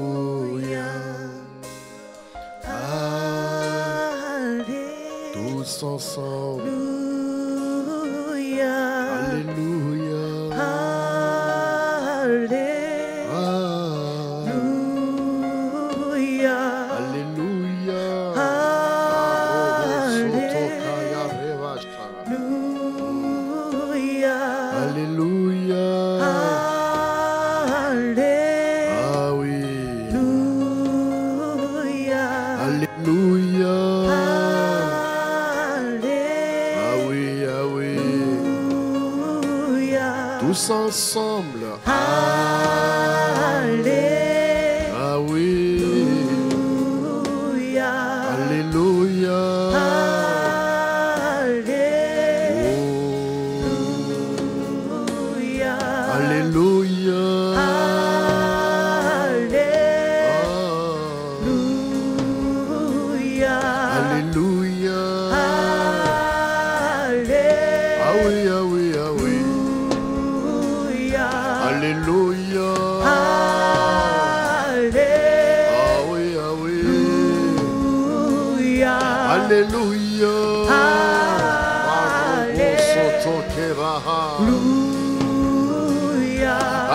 Alléluia. Tous ensemble. Alléluia. Alléluia. Alléluia. Alléluia. Ah oui. Alléluia. Ah oui, ah oui. Tous ensemble. Ah oui. Alléluia. Alléluia. Alléluia. Ah oui, ah oui, ah oui. Alléluia. Ah oui, ah oui. Alléluia.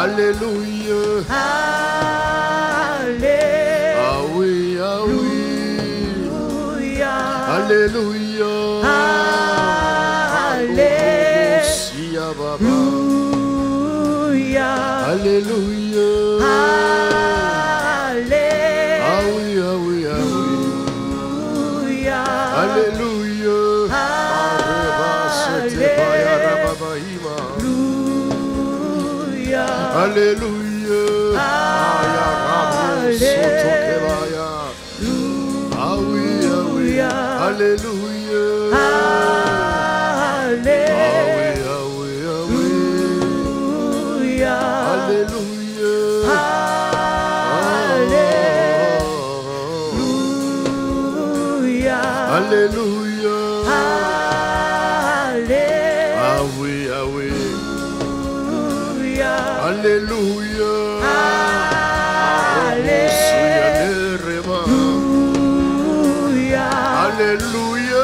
Alléluia. Ah oui, ah oui. Alléluia. Alléluia. Ah oui, ah oui, ah oui. Alléluia. Alléluia. Ah oui, ah oui. Alléluia. Ah oui, ah oui, ah oui. Alléluia. Alléluia. Ah oui, ah oui. Alléluia. Alléluia.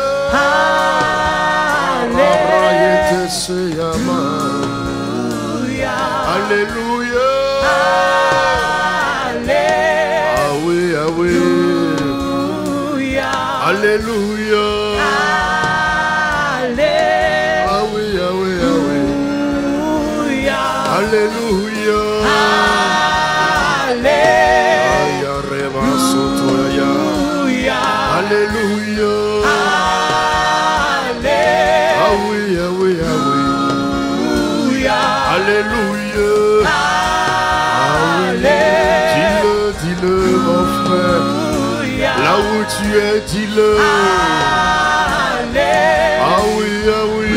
Alléluia. Ah oui, ah oui. Alléluia. Ah oui, ah oui, ah oui. Alléluia. Alléluia. Ah oui, ah oui, ah oui. Alléluia. Dis-le, dis-le, mon frère. Là où tu es, dis-le. Ah oui, ah oui.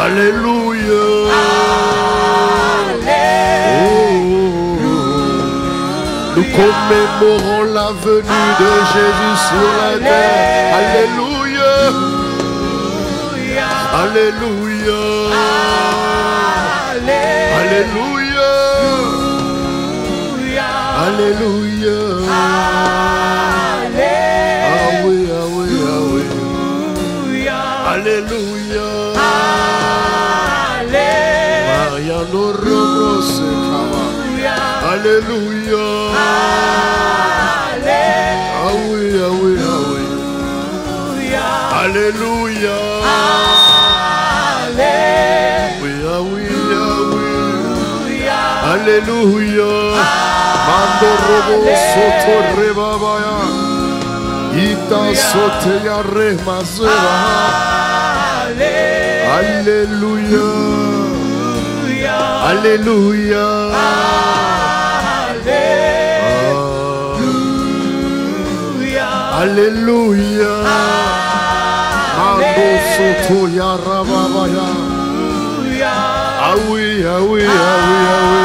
Alléluia. Nous commémorons la venue de Jésus sur la terre. Alléluia. Alléluia. Alléluia. Alléluia. Ah oui, ah oui, ah oui. Alléluia. Mariano Ramos. Alléluia. Ah oui, ah oui, ah oui. Alléluia. Oui, ah oui, ah oui. Alléluia. Mando robo soto rebabaya. Ita sote ya remazera. Alléluia. Alléluia. Alléluia. Mando soto ya rababaya. Ah oui, ah oui, ah oui, ah oui.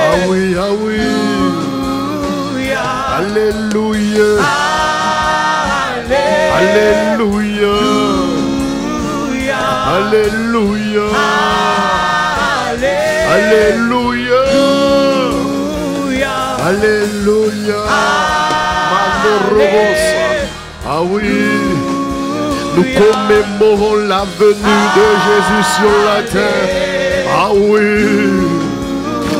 Ah oui, ah oui. Alléluia. Alléluia. Alléluia. Alléluia. Alléluia. Ah oui. Nous commémorons la venue de Jésus sur la terre. Ah oui.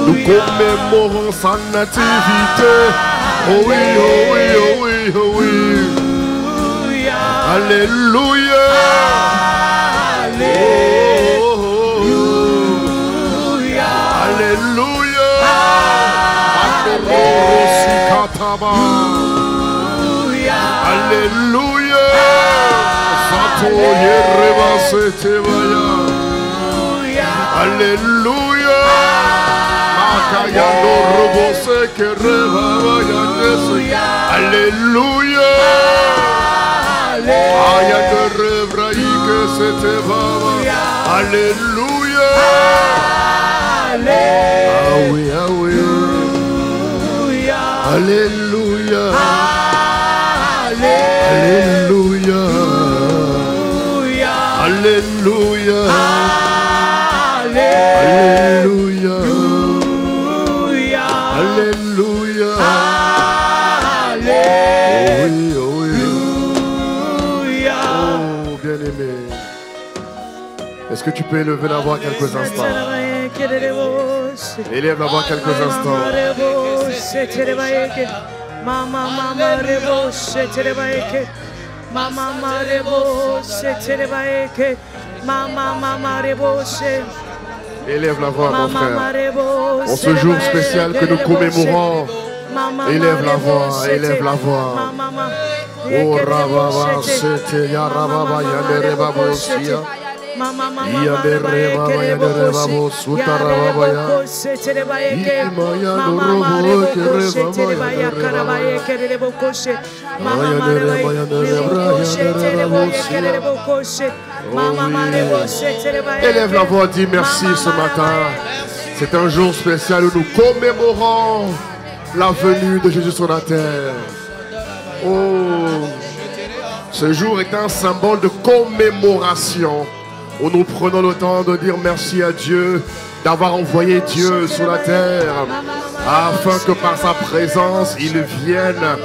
Nous commémorons sa nativité. Oh oui, oh oui, oh oui, oh oui. Alléluia. Alléluia. Alléluia. Alléluia. Alléluia. Alléluia. Ah oui, ah oui. Alléluia. Alléluia. Alléluia. Alléluia. Alléluia. Oh oui, oh bien-aimé. Est-ce que tu peux élever la voix quelques instants? Élève la voix quelques instants. Mama mama rebo seterebaeke, mama mama rebo seterebaeke, mama mama rebo se. Élève la voix, mon frère. En ce jour spécial que nous commémorons, élève la voix, élève la voix. Oh rababa sete ya rababa ya reba bosia. Ya reba ya reba bosuta rababa ya. Imaya robo ke reba ya reba ya. Élève la voix, dis merci ce matin. C'est un jour spécial où nous commémorons la venue de Jésus sur la terre. Oh, ce jour est un symbole de commémoration où nous prenons le temps de dire merci à Dieu d'avoir envoyé Dieu sur la terre afin que par sa présence il vienne,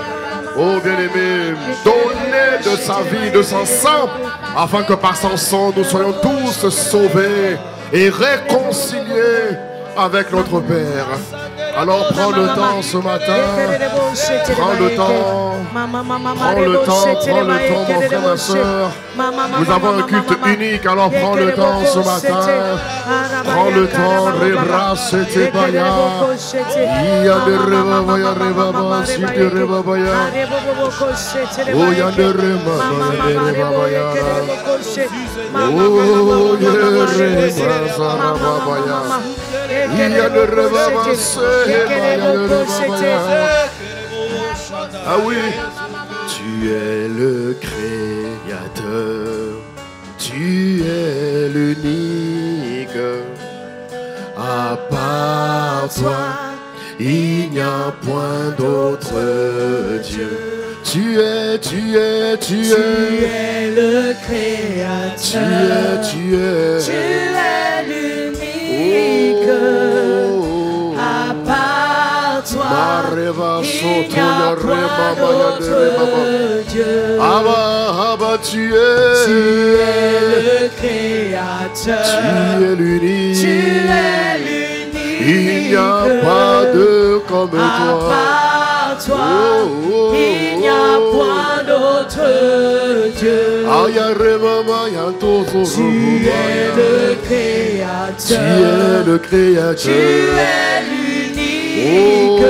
oh bien-aimé, donner de sa vie, de son sang, afin que par son sang nous soyons tous sauvés et réconciliés avec notre Père. Alors prends le temps ce matin, prends le temps, mon frère, ma soeur. Nous avons un culte unique, alors prends le temps ce matin. Prends le temps, rebra c'était baya. Ya de reba baya reba ba si de reba baya. Oh ya de reba baya. Oh ya reba saraba baya. Ya de reba ba ah oui, tu es le Créateur, tu es l'unique. À part toi, il n'y a point d'autre Dieu. Tu es le Créateur, tu es l'unique. À part toi, il n'y a point d'autre Dieu. Abba, tu es le Créateur, tu es l'unique. Il n'y a pas de comme toi. À part toi, il n'y a point d'autre Dieu. Tu es le Créateur, tu es le Créateur, tu es l'unique.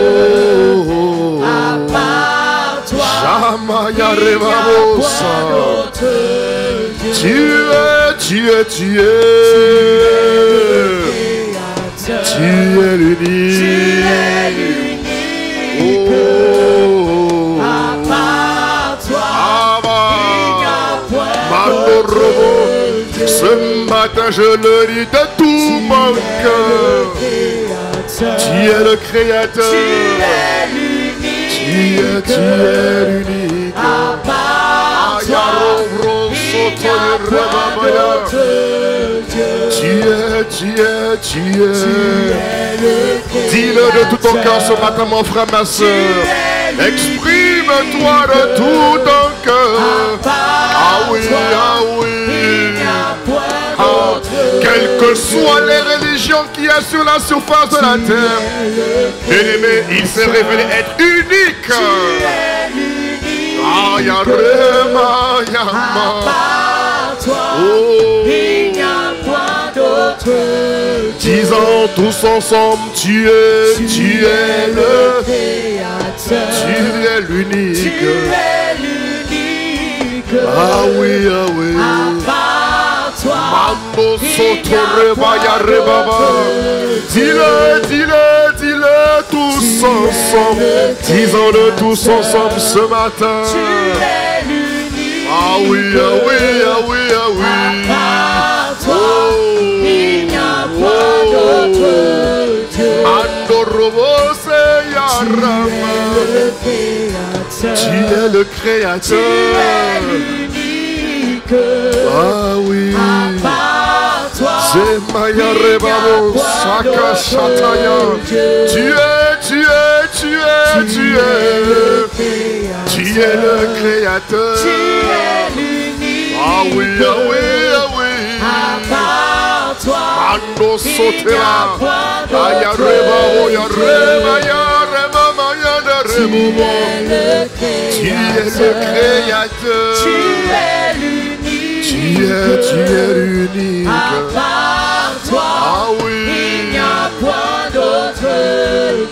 À part toi, il n'y a point d'autre Dieu. tu es l'unique. À part toi, il n'y a point d'autre Dieu. Ce matin je le dis de tout mon cœur. Tu es le Créateur, tu es l'unique. tu es l'unique. À part toi, il n'y a point d'autre Dis-le de tout ton cœur ce matin, mon frère, ma soeur. Exprime-toi de tout ton cœur. Ah oui, ah oui. Quelles que soient les religions qu'il y a sur la surface de la terre, bien-aimé, il s'est révélé être unique. Ah, Yarema, Yama. Il n'y a point d'autre. Disons tous ensemble, tu es le Créateur. Tu es l'unique. Tu es l'unique. Ah oui, ah oui. À part toi, Mambo il soto n'y a reba ya point rebaba. d'autre. Dis-le tous ensemble. Disons-le tous ensemble ce matin. Tu es l'unique. Ah oui, ah oui, ah oui, ah oui. À part toi, il n'y a point d'autre Dieu. Andorobo se yarama. Tu es le Créateur. Tu es l'unique. Ah oui. À part toi, C'est Maya Rebabo Saka Shataya. Tu es le Créateur. tu es l'unique. Ah oui, ah oui, ah oui. À part toi, Ando il n'y a Sotela. point Aya d'autre Rebabo ya Dieu. Reba ya Reba Maya de Rebobo. Tu es le Créateur. Tu es l'unique. Tu es l'unique. À part toi, Ah oui. il n'y a point d'autre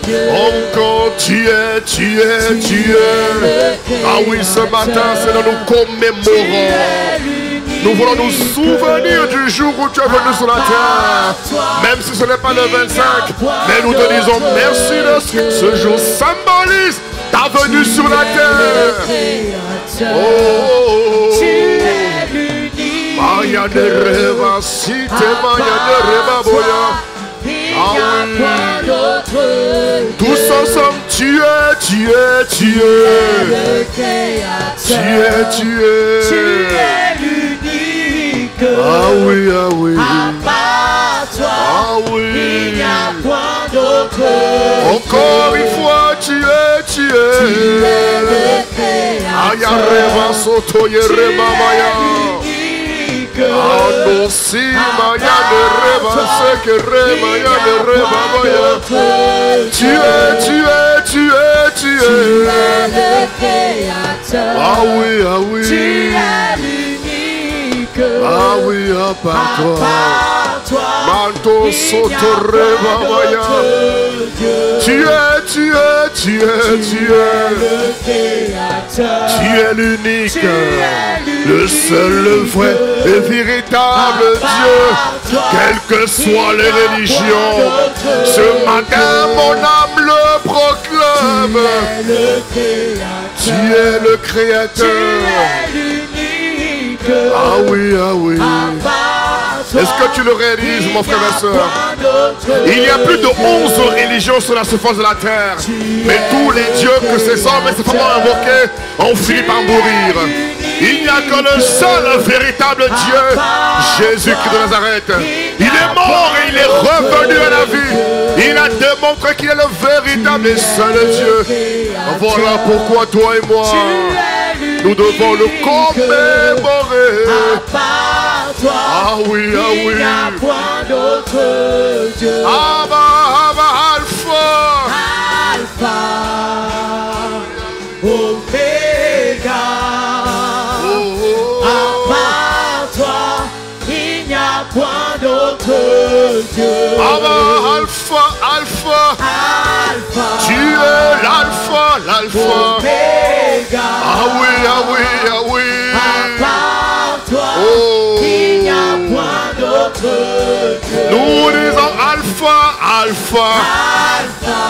Dieu. Encore tu es. Ah oui, ce matin, c'est là nous commémorons. Nous voulons nous souvenir du jour où tu es venu sur la terre. Même si ce n'est pas le 25, mais nous te disons merci de ce que ce jour symbolise ta venue sur la terre. Oh, Tu es l'unique. Maya de Reva, si t'es Maya de Reva Boya. Il n'y a point d'autre Tous ensemble, tu es. le Créateur. Tu Tu es. es l'unique. Ah oui, ah oui. À part toi, Ah oui. il n'y a point d'autre Encore une fois, tu es. Tu es le Aya Créateur. Reva Soto Yerema Maya. L'unique. Ando si Maya de Reva Seke Rema Ya de Reva Maya. Tu es. Tu es le Créateur. Ah oui, ah Tu oui. es l'unique. Ah oui, à part À toi. part toi, Manto il n'y a Soto Reva point Maya. d'autre Dieu. Tu es. Tu es le Créateur. Tu es l'unique, Tu es l'unique. le seul, le vrai et véritable Dieu, quelles que soient les religions. Ce matin, mon âme le proclame. Tu es le Tu Créateur. es l'unique. Ah oui, ah oui. À part toi, Est-ce que tu le réalises, mon frère et soeur? point d'autre Il y a plus de 11 religions sur la surface de la terre. Mais tous les dieux que ces hommes et ces femmes ont invoqués ont fini par mourir. Il n'y a que le seul véritable Dieu, Jésus-Christ de Nazareth. Il est mort et il est revenu à la vie. Il a démontré qu'il est le véritable et seul Dieu. Voilà pourquoi toi et moi, nous devons le commémorer. Ah oui, ah oui. Il n'y a point d'autre Dieu. Abba, Abba, Alpha. Alpha, Omega. Oh, À part toi, il n'y a point d'autre Dieu. Abba, Alpha, Alpha. Alpha, Tu es l'Alpha, l'Alpha. Omega. Ah oui, ah oui, ah oui. À part toi, Oh. il n'y a point d'autre Dieu. Nous disons Alpha, Alpha. Alpha,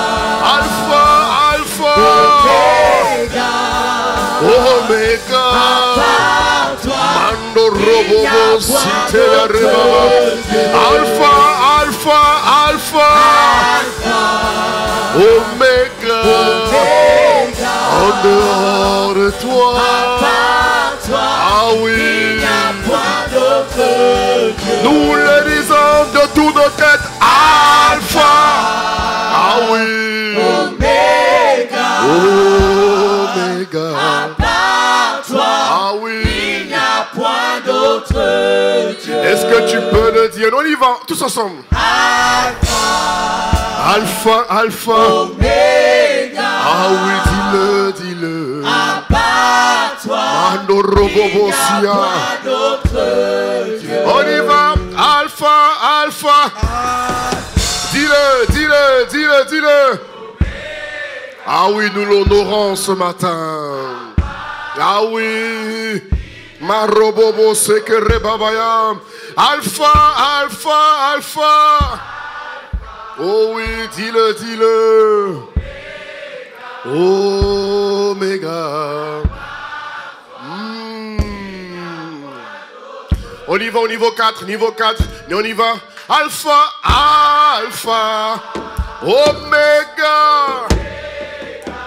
Alpha, Alpha. Omega. Omega. Par toi, Mando Robobo, Cité la Rebaba. Alpha, Alpha, Alpha. Omega. En dehors de toi. par toi, Ah il oui. n'y a point d'autre Dieu. Nous le disons que tu peux le dire? On y va, tous ensemble. Alpha, Alpha, Omega. Ah oui, dis-le, dis-le. À part toi, il n'y a pas d'autre Dieu. On y va, Alpha, Alpha. Dis-le, dis-le, dis-le, dis-le. Ah oui, nous l'honorons ce matin. Ah oui. Marobobo sekere babaya. Alpha, Alpha, Alpha. Oh oui, dis-le, dis-le. Oméga. On y va au niveau 4, niveau 4. Et on y va. Alpha, Alpha, Oméga.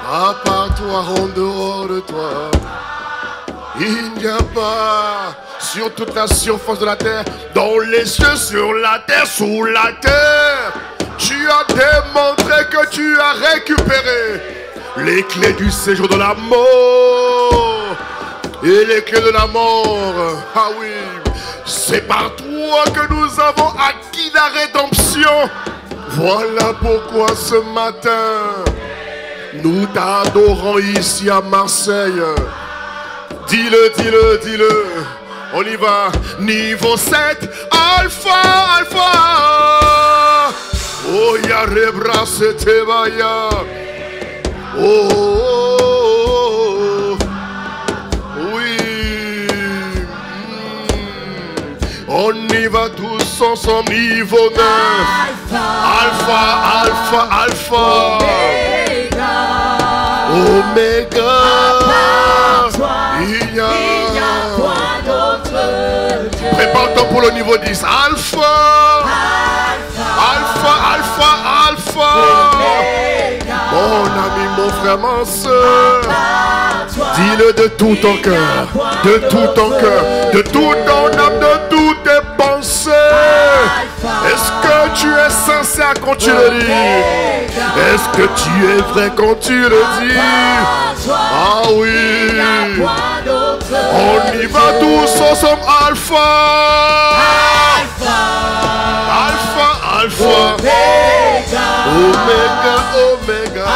À part toi, en dehors de toi, il n'y a pas sur toute la surface de la terre, dans les cieux, sur la terre, sous la terre. Tu as démontré que tu as récupéré les clés du séjour de la mort. Et les clés de la mort, ah oui, c'est par toi que nous avons acquis la rédemption. Voilà pourquoi ce matin, nous t'adorons ici à Marseille. Dis-le, dis-le, dis-le. On y va. Niveau 7, Alpha, Alpha. Oh, Yarebra, c'était Baya. Oh, oh, oh, oui. On y va tous ensemble. Niveau 9, Alpha, Alpha, Alpha. Oméga. Il y a point d'autre Dieu. Prépare-toi pour le niveau 10. Alpha. Alpha, Alpha, Alpha. Mon ami, mon frère, ma soeur. Dis-le de tout ton cœur. De tout ton cœur. De tout ton âme. De toutes tes pensées. Est-ce que tu es sincère quand tu le dis? Est-ce que tu es vrai quand tu le dis? Ah oui. On y va tous ensemble. Alpha. Alpha, Alpha. Oméga, Oméga.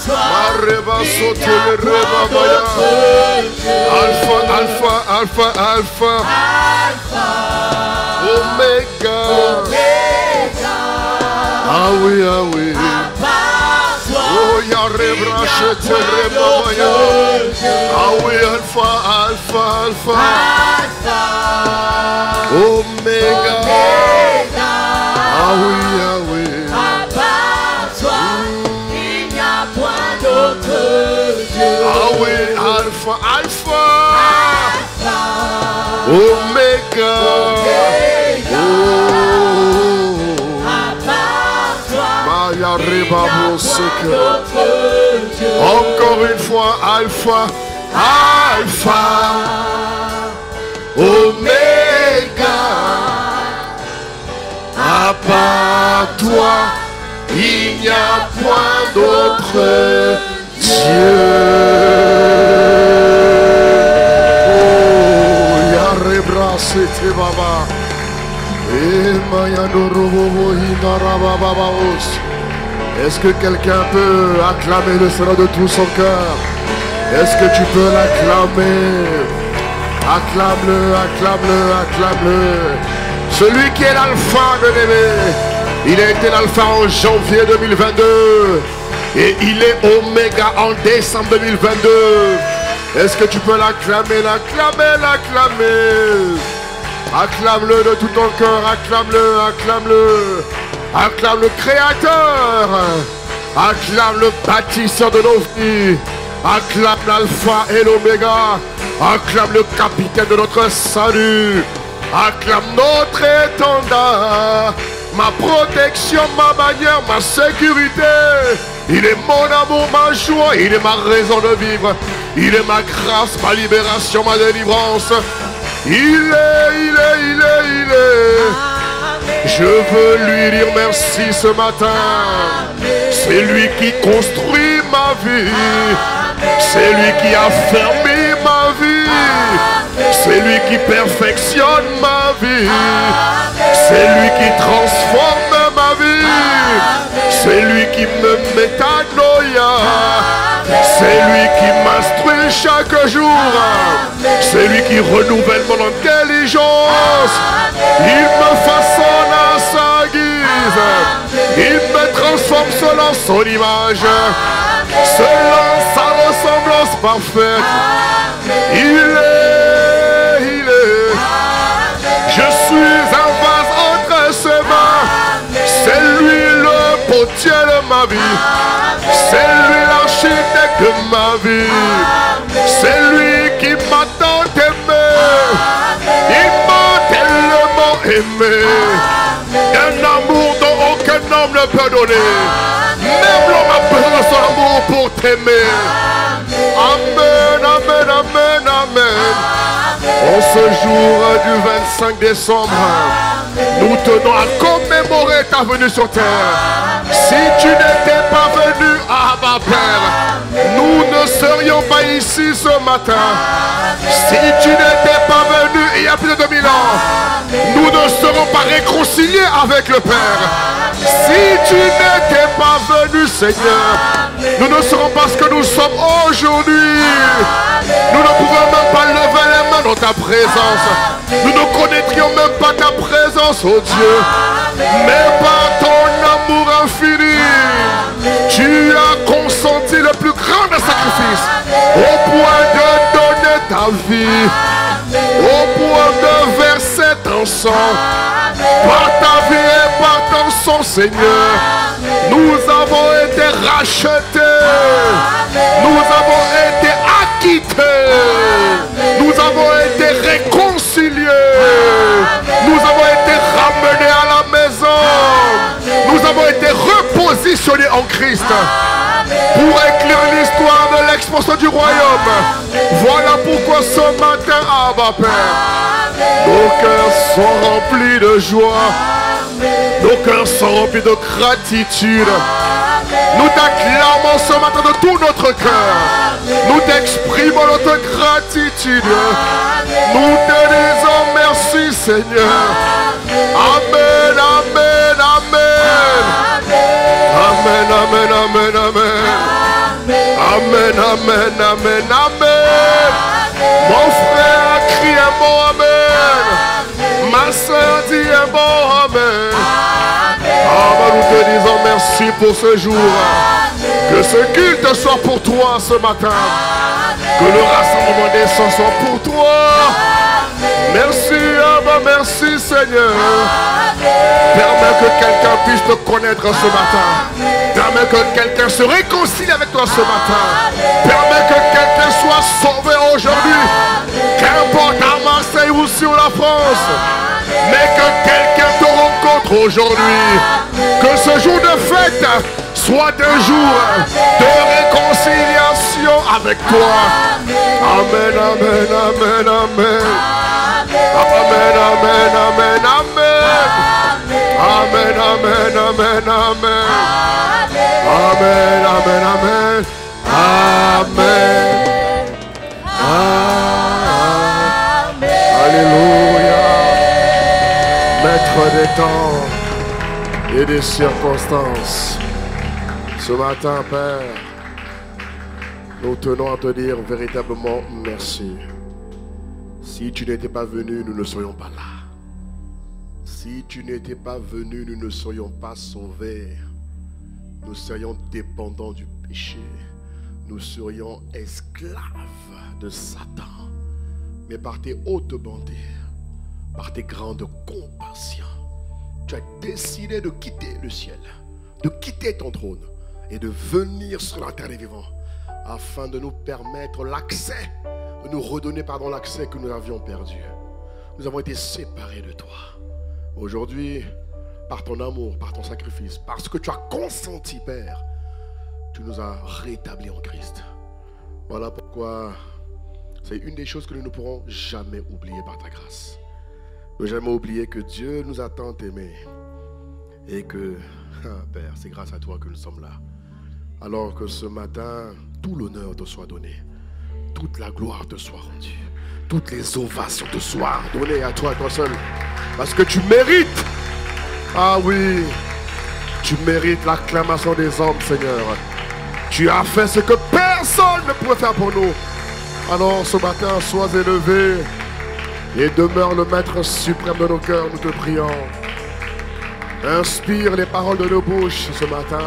Mareba soto le reba baya. Alpha, Alpha, Alpha, Alpha. Oméga. Ah oui, ah oui. Oh, ya rebra chete reba baya. Ah oui, Alpha, Alpha, Alpha. Oméga. Ah oui, ah oui. Ah oui, Alpha, Alpha, Oméga. Maya Reba Boseke. Encore une fois, Alpha, Alpha, Oméga. À part toi, il n'y a point d'autre Dieu. Oh, Yarebra, c'était Baba. Est-ce que quelqu'un peut acclamer le Seigneur de tout son cœur? Est-ce que tu peux l'acclamer? Acclame-le, acclame-le, acclame-le. Celui qui est l'alpha de l'aimé. Il a été l'alpha en janvier 2022. Et il est Oméga en décembre 2022. Est-ce que tu peux l'acclamer, l'acclamer, l'acclamer? Acclame-le de tout ton cœur, acclame-le, acclame-le. Acclame le Créateur. Acclame le bâtisseur de nos vies. Acclame l'alpha et l'oméga. Acclame le capitaine de notre salut. Acclame notre étendard. Ma protection, ma bannière, ma sécurité. Il est mon amour, ma joie. Il est ma raison de vivre. Il est ma grâce, ma libération, ma délivrance. Il est. Je veux lui dire merci ce matin. C'est lui qui construit ma vie. C'est lui qui a fermé ma vie. C'est lui qui perfectionne ma vie. C'est lui qui transforme ma vie. C'est lui qui me métanoïa. C'est lui qui m'instruit chaque jour. C'est lui qui renouvelle mon intelligence. Il me façonne à sa guise. Il me transforme selon son image. Selon sa ressemblance parfaite. Il est. Je suis un vase entre ses mains. C'est lui le potier de ma vie. C'est lui l'architecte de ma vie. C'est lui qui m'a tant aimé. Il m'a tellement aimé. Un amour dont aucun homme ne peut donner. Même l'homme a besoin de son amour pour t'aimer. Amen, amen, amen, amen. En ce jour du 25 décembre, nous tenons à commémorer ta venue sur terre. Si tu n'étais pas venu, Abba Père, nous ne serions pas ici ce matin. Si tu n'étais pas venu il y a plus de 2000 ans, nous ne serons pas réconciliés avec le Père. Si tu n'étais pas venu, Seigneur, nous ne serons pas ce que nous sommes aujourd'hui. Nous ne pouvons même pas lever les mains dans ta présence. Nous ne connaîtrions même pas ta présence, oh Dieu. Mais par ton amour infini, tu as consenti le plus grand des sacrifices, au point de donner ta vie, au point de verser ton sang. Par ta vie et par ton sang, Seigneur, nous avons été rachetés, nous avons été acquittés, nous avons été réconciliés, nous avons été ramenés à la maison, nous avons été repositionnés en Christ pour écrire l'histoire de l'expansion du royaume. Voilà pourquoi ce matin, Abba Père, nos cœurs sont remplis de joie, nos cœurs sont remplis de gratitude. Nous t'acclamons ce matin de tout notre cœur. Nous t'exprimons notre gratitude. Nous te disons merci, Seigneur. Amen, amen, amen. Amen, amen, amen, amen. Amen, amen, amen, amen. Mon frère a crié un bon amen. Ma soeur dit un bon amen. Nous te disons merci pour ce jour. Que ce culte soit pour toi ce matin. Que le rassemblement des saints soit pour toi. Merci, Abba, merci Seigneur. Permets que quelqu'un puisse te connaître ce matin. Permets que quelqu'un se réconcilie avec toi ce matin. Permets que quelqu'un soit sauvé aujourd'hui. Qu'importe à Marseille ou sur la France. Mais que quelqu'un te rencontre aujourd'hui. Que ce jour de fête soit un jour de réconciliation avec toi. Amen, amen, amen, amen. Amen, amen, amen, amen. Amen, amen, amen, amen. Amen, amen, amen. Amen. Amen. Alléluia. Maître des temps et des circonstances. Ce matin, Père, nous tenons à te dire véritablement merci. Si tu n'étais pas venu, nous ne serions pas là. Si tu n'étais pas venu, nous ne serions pas sauvés. Nous serions dépendants du péché. Nous serions esclaves de Satan. Mais par tes hautes bontés, par tes grandes compassions, tu as décidé de quitter le ciel, de quitter ton trône et de venir sur la terre des vivants afin de nous permettre l'accès, de nous redonner l'accès que nous avions perdu. Nous avons été séparés de toi. Aujourd'hui, par ton amour, par ton sacrifice, parce que tu as consenti, Père, tu nous as rétablis en Christ. Voilà pourquoi c'est une des choses que nous ne pourrons jamais oublier par ta grâce. Ne jamais oublier que Dieu nous a tant aimés et que, Père, c'est grâce à toi que nous sommes là. Alors que ce matin, tout l'honneur te soit donné, toute la gloire te soit rendue, toutes les ovations de soir données à toi seul. Parce que tu mérites. Ah oui. Tu mérites l'acclamation des hommes, Seigneur. Tu as fait ce que personne ne pouvait faire pour nous. Alors ce matin, sois élevé et demeure le Maître suprême de nos cœurs, nous te prions. Inspire les paroles de nos bouches ce matin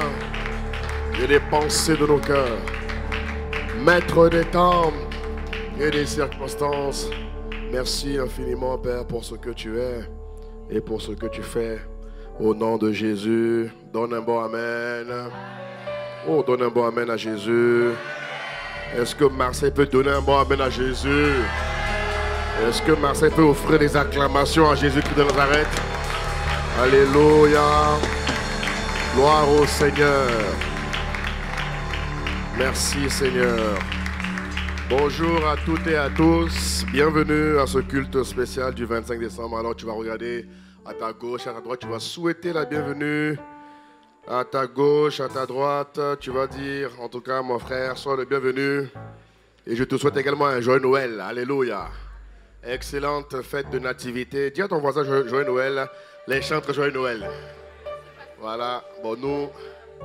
et les pensées de nos cœurs. Maître des temps et des circonstances, merci infiniment, Père, pour ce que tu es et pour ce que tu fais. Au nom de Jésus, donne un bon amen. Oh, donne un bon amen à Jésus. Est-ce que Marseille peut donner un bon amen à Jésus? Est-ce que Marseille peut offrir des acclamations à Jésus-Christ de Nazareth? Alléluia. Gloire au Seigneur. Merci Seigneur. Bonjour à toutes et à tous. Bienvenue à ce culte spécial du 25 décembre. Alors tu vas regarder à ta gauche, à ta droite, tu vas souhaiter la bienvenue. À ta gauche, à ta droite, tu vas dire, en tout cas mon frère, sois le bienvenu. Et je te souhaite également un joyeux Noël. Alléluia. Excellente fête de nativité. Dis à ton voisin joyeux Noël. Les chantres joyeux Noël. Voilà. Bon, nous,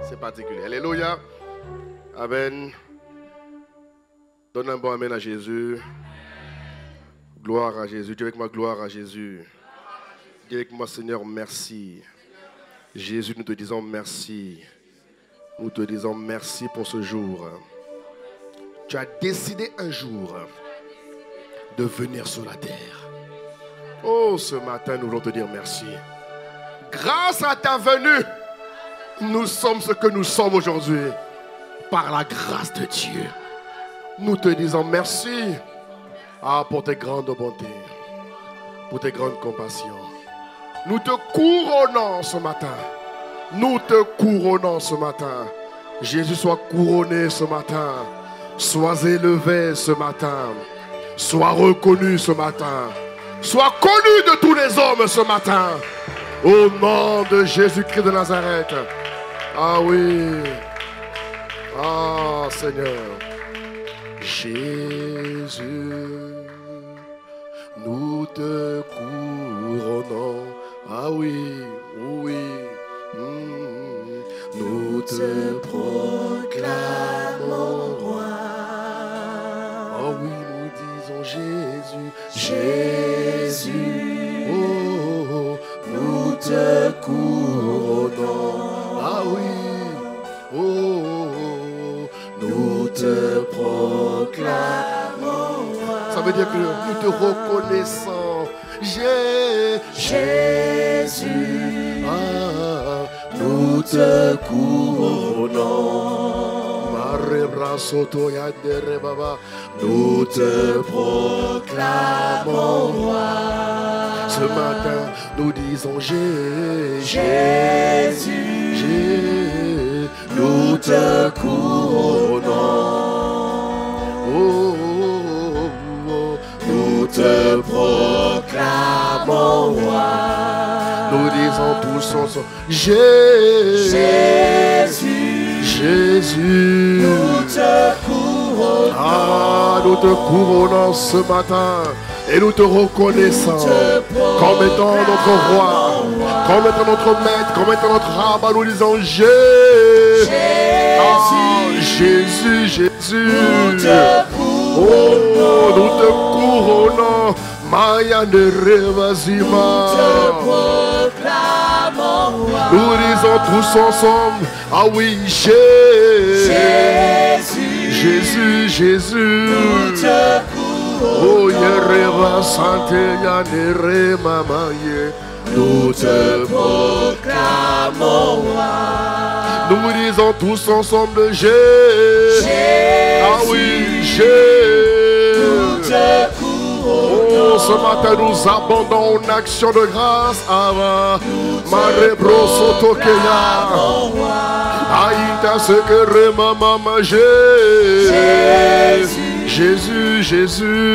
c'est particulier. Alléluia. Amen. Donne un bon amen à Jésus. Gloire à Jésus. Dis avec moi, gloire à Jésus. Dis avec moi, Seigneur, merci. Jésus, nous te disons merci. Nous te disons merci pour ce jour. Tu as décidé un jour de venir sur la terre. Oh, ce matin, nous voulons te dire merci. Grâce à ta venue, nous sommes ce que nous sommes aujourd'hui. Par la grâce de Dieu. Nous te disons merci pour tes grandes bontés, pour tes grandes compassions. Nous te couronnons ce matin. Nous te couronnons ce matin. Jésus soit couronné ce matin. Sois élevé ce matin. Sois reconnu ce matin. Sois connu de tous les hommes ce matin. Au nom de Jésus-Christ de Nazareth. Ah oui. Ah Seigneur. Jésus, nous te couronnons. Ah oui, oui. Nous te proclamons roi. Oh oui, nous disons Jésus, Jésus. Oh, nous te couronnons. Ah oui. Oh, nous te proclamons roi. Ça veut dire que nous te reconnaissons. Jésus, nous te couronnons. Nous te proclamons roi. Ce matin, nous disons Jésus, nous te couronnons. Nous te proclamons roi. Nous disons tous ensemble Jésus, nous te couronnons. Ah, nous te couronnons ce matin et nous te reconnaissons comme étant notre roi, comme étant notre maître, comme étant notre rabbin. Nous disons Jésus, nous te couronnons. Nous te couronnons. Maya de Revazima. Nous disons tous ensemble. Ah oui, Jésus. Nous te couronnons. Oh, Yereva Santé, Yanere Mamaye. Nous te proclamons roi. Nous disons tous ensemble Jésus. Ah oui, Jésus. Nous te couronnons. Oh, ce matin nous abondons en action de grâce. Marebro Sotokeya. Aïta ce que Remama Jésus.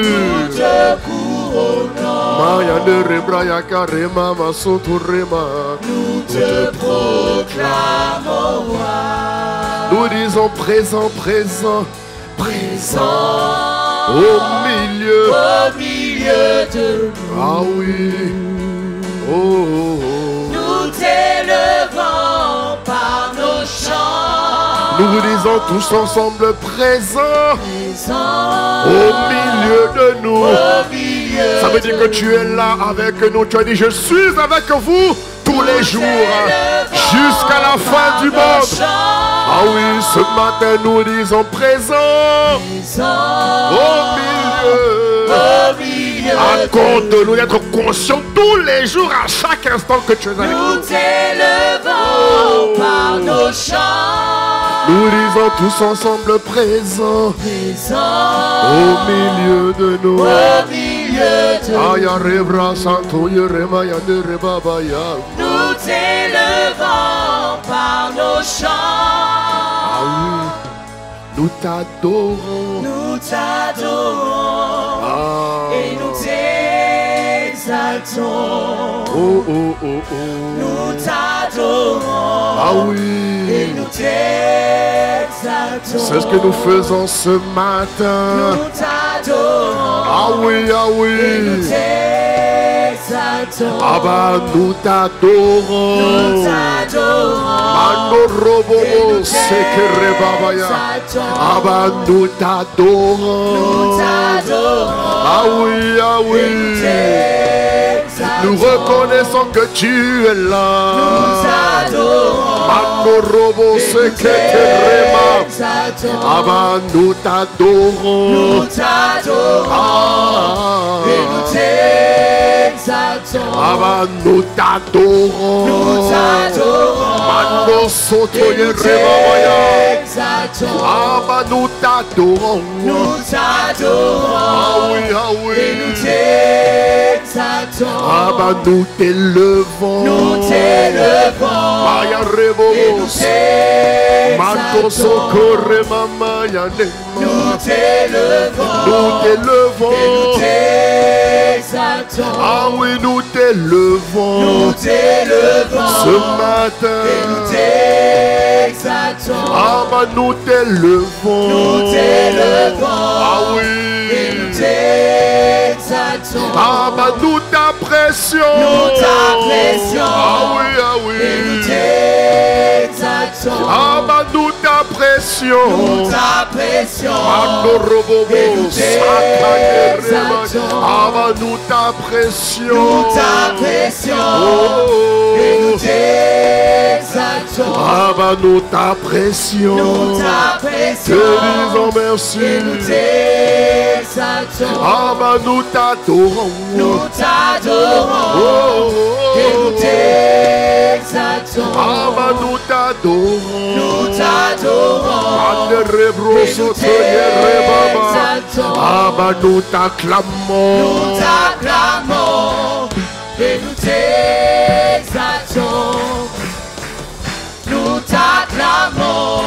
Nous te couronnons. Maya de Rebraya Karemama Sotorema. Nous te proclamons roi. Nous disons présent. au milieu de nous. Ah oui. Oh, oh, oh. Nous t'élevons par nos chants. Nous vous disons tous ensemble présent Présent au milieu de nous. au milieu. Ça veut dire que tu es là avec nous. Tu as dit, je suis avec vous tous les jours jusqu'à la fin du monde. Ah oui, ce matin nous disons présent au milieu. Accorde-nous d'être conscients tous les jours, à chaque instant que tu es avec nous. Nous t'élevons par nos chants. Nous disons tous ensemble présent au milieu de nous. Au milieu de nous. Nous t'élevons par nos chants. Ah oui, nous t'adorons. Nous t'adorons. Ah. Et nous t'exaltons. Oh, oh, oh, oh. Nous t'adorons. Ah oui. Et nous t'exaltons. C'est ce que nous faisons ce matin. Nous t'adorons. Ah oui, ah oui. Et nous t'exaltons. Ah bah nous t'adorons. Nous t'adorons. Mandorobo sekerebabaya. Ah bah nous t'adorons. Nous t'adorons. Ah oui, ah oui. Nous reconnaissons que tu es là. Nous t'adorons. Mandorobo seketerema. Ah bah nous t'adorons. Nous t'adorons. Ah. Et nous t'exaltons. Ah bah nous t'adorons. Nous t'adorons. Mando soto Et nous yerebabaya. t'exaltons. Ah bah nous t'adorons. Nous t'adorons. Ah oui, ah oui. Et nous t'exaltons. Ah bah nous t'élevons. Nous t'élevons. Maya Et rebo. nous Mando t'exaltons. socorre mama yanema. Nous t'élevons. Nous t'élevons. Et nous t'exaltons. Ah oui, nous t'élevons. Nous t'élevons. Ce matin. Et nous t'exaltons. Ah bah nous t'élevons. Nous t'élevons. Ah oui. Et nous t'exaltons. Ah bah nous t'apprécions. Nous t'apprécions. Ah oui, ah oui. Et nous t'exaltons. Ah bah nous t'apprécions. Nous t'apprécions. Mandorobobo, Et nous Sakayerema. t'exaltons. Ah bah nous t'apprécions. Nous t'apprécions. Oh. Et nous t'exaltons. Ah bah nous t'apprécions. Nous Te t'apprécions. disons merci. Et nous t'exaltons. Ah bah nous t'adorons. Nous t'adorons. Oh. Et nous t'exaltons. Ah bah nous t'adorons. Nous t'adorons. Anderebro Et nous sotoyerebaba. t'exaltons. Ah bah nous t'acclamons. Nous t'acclamons. Et nous t'exaltons. Nous t'acclamons.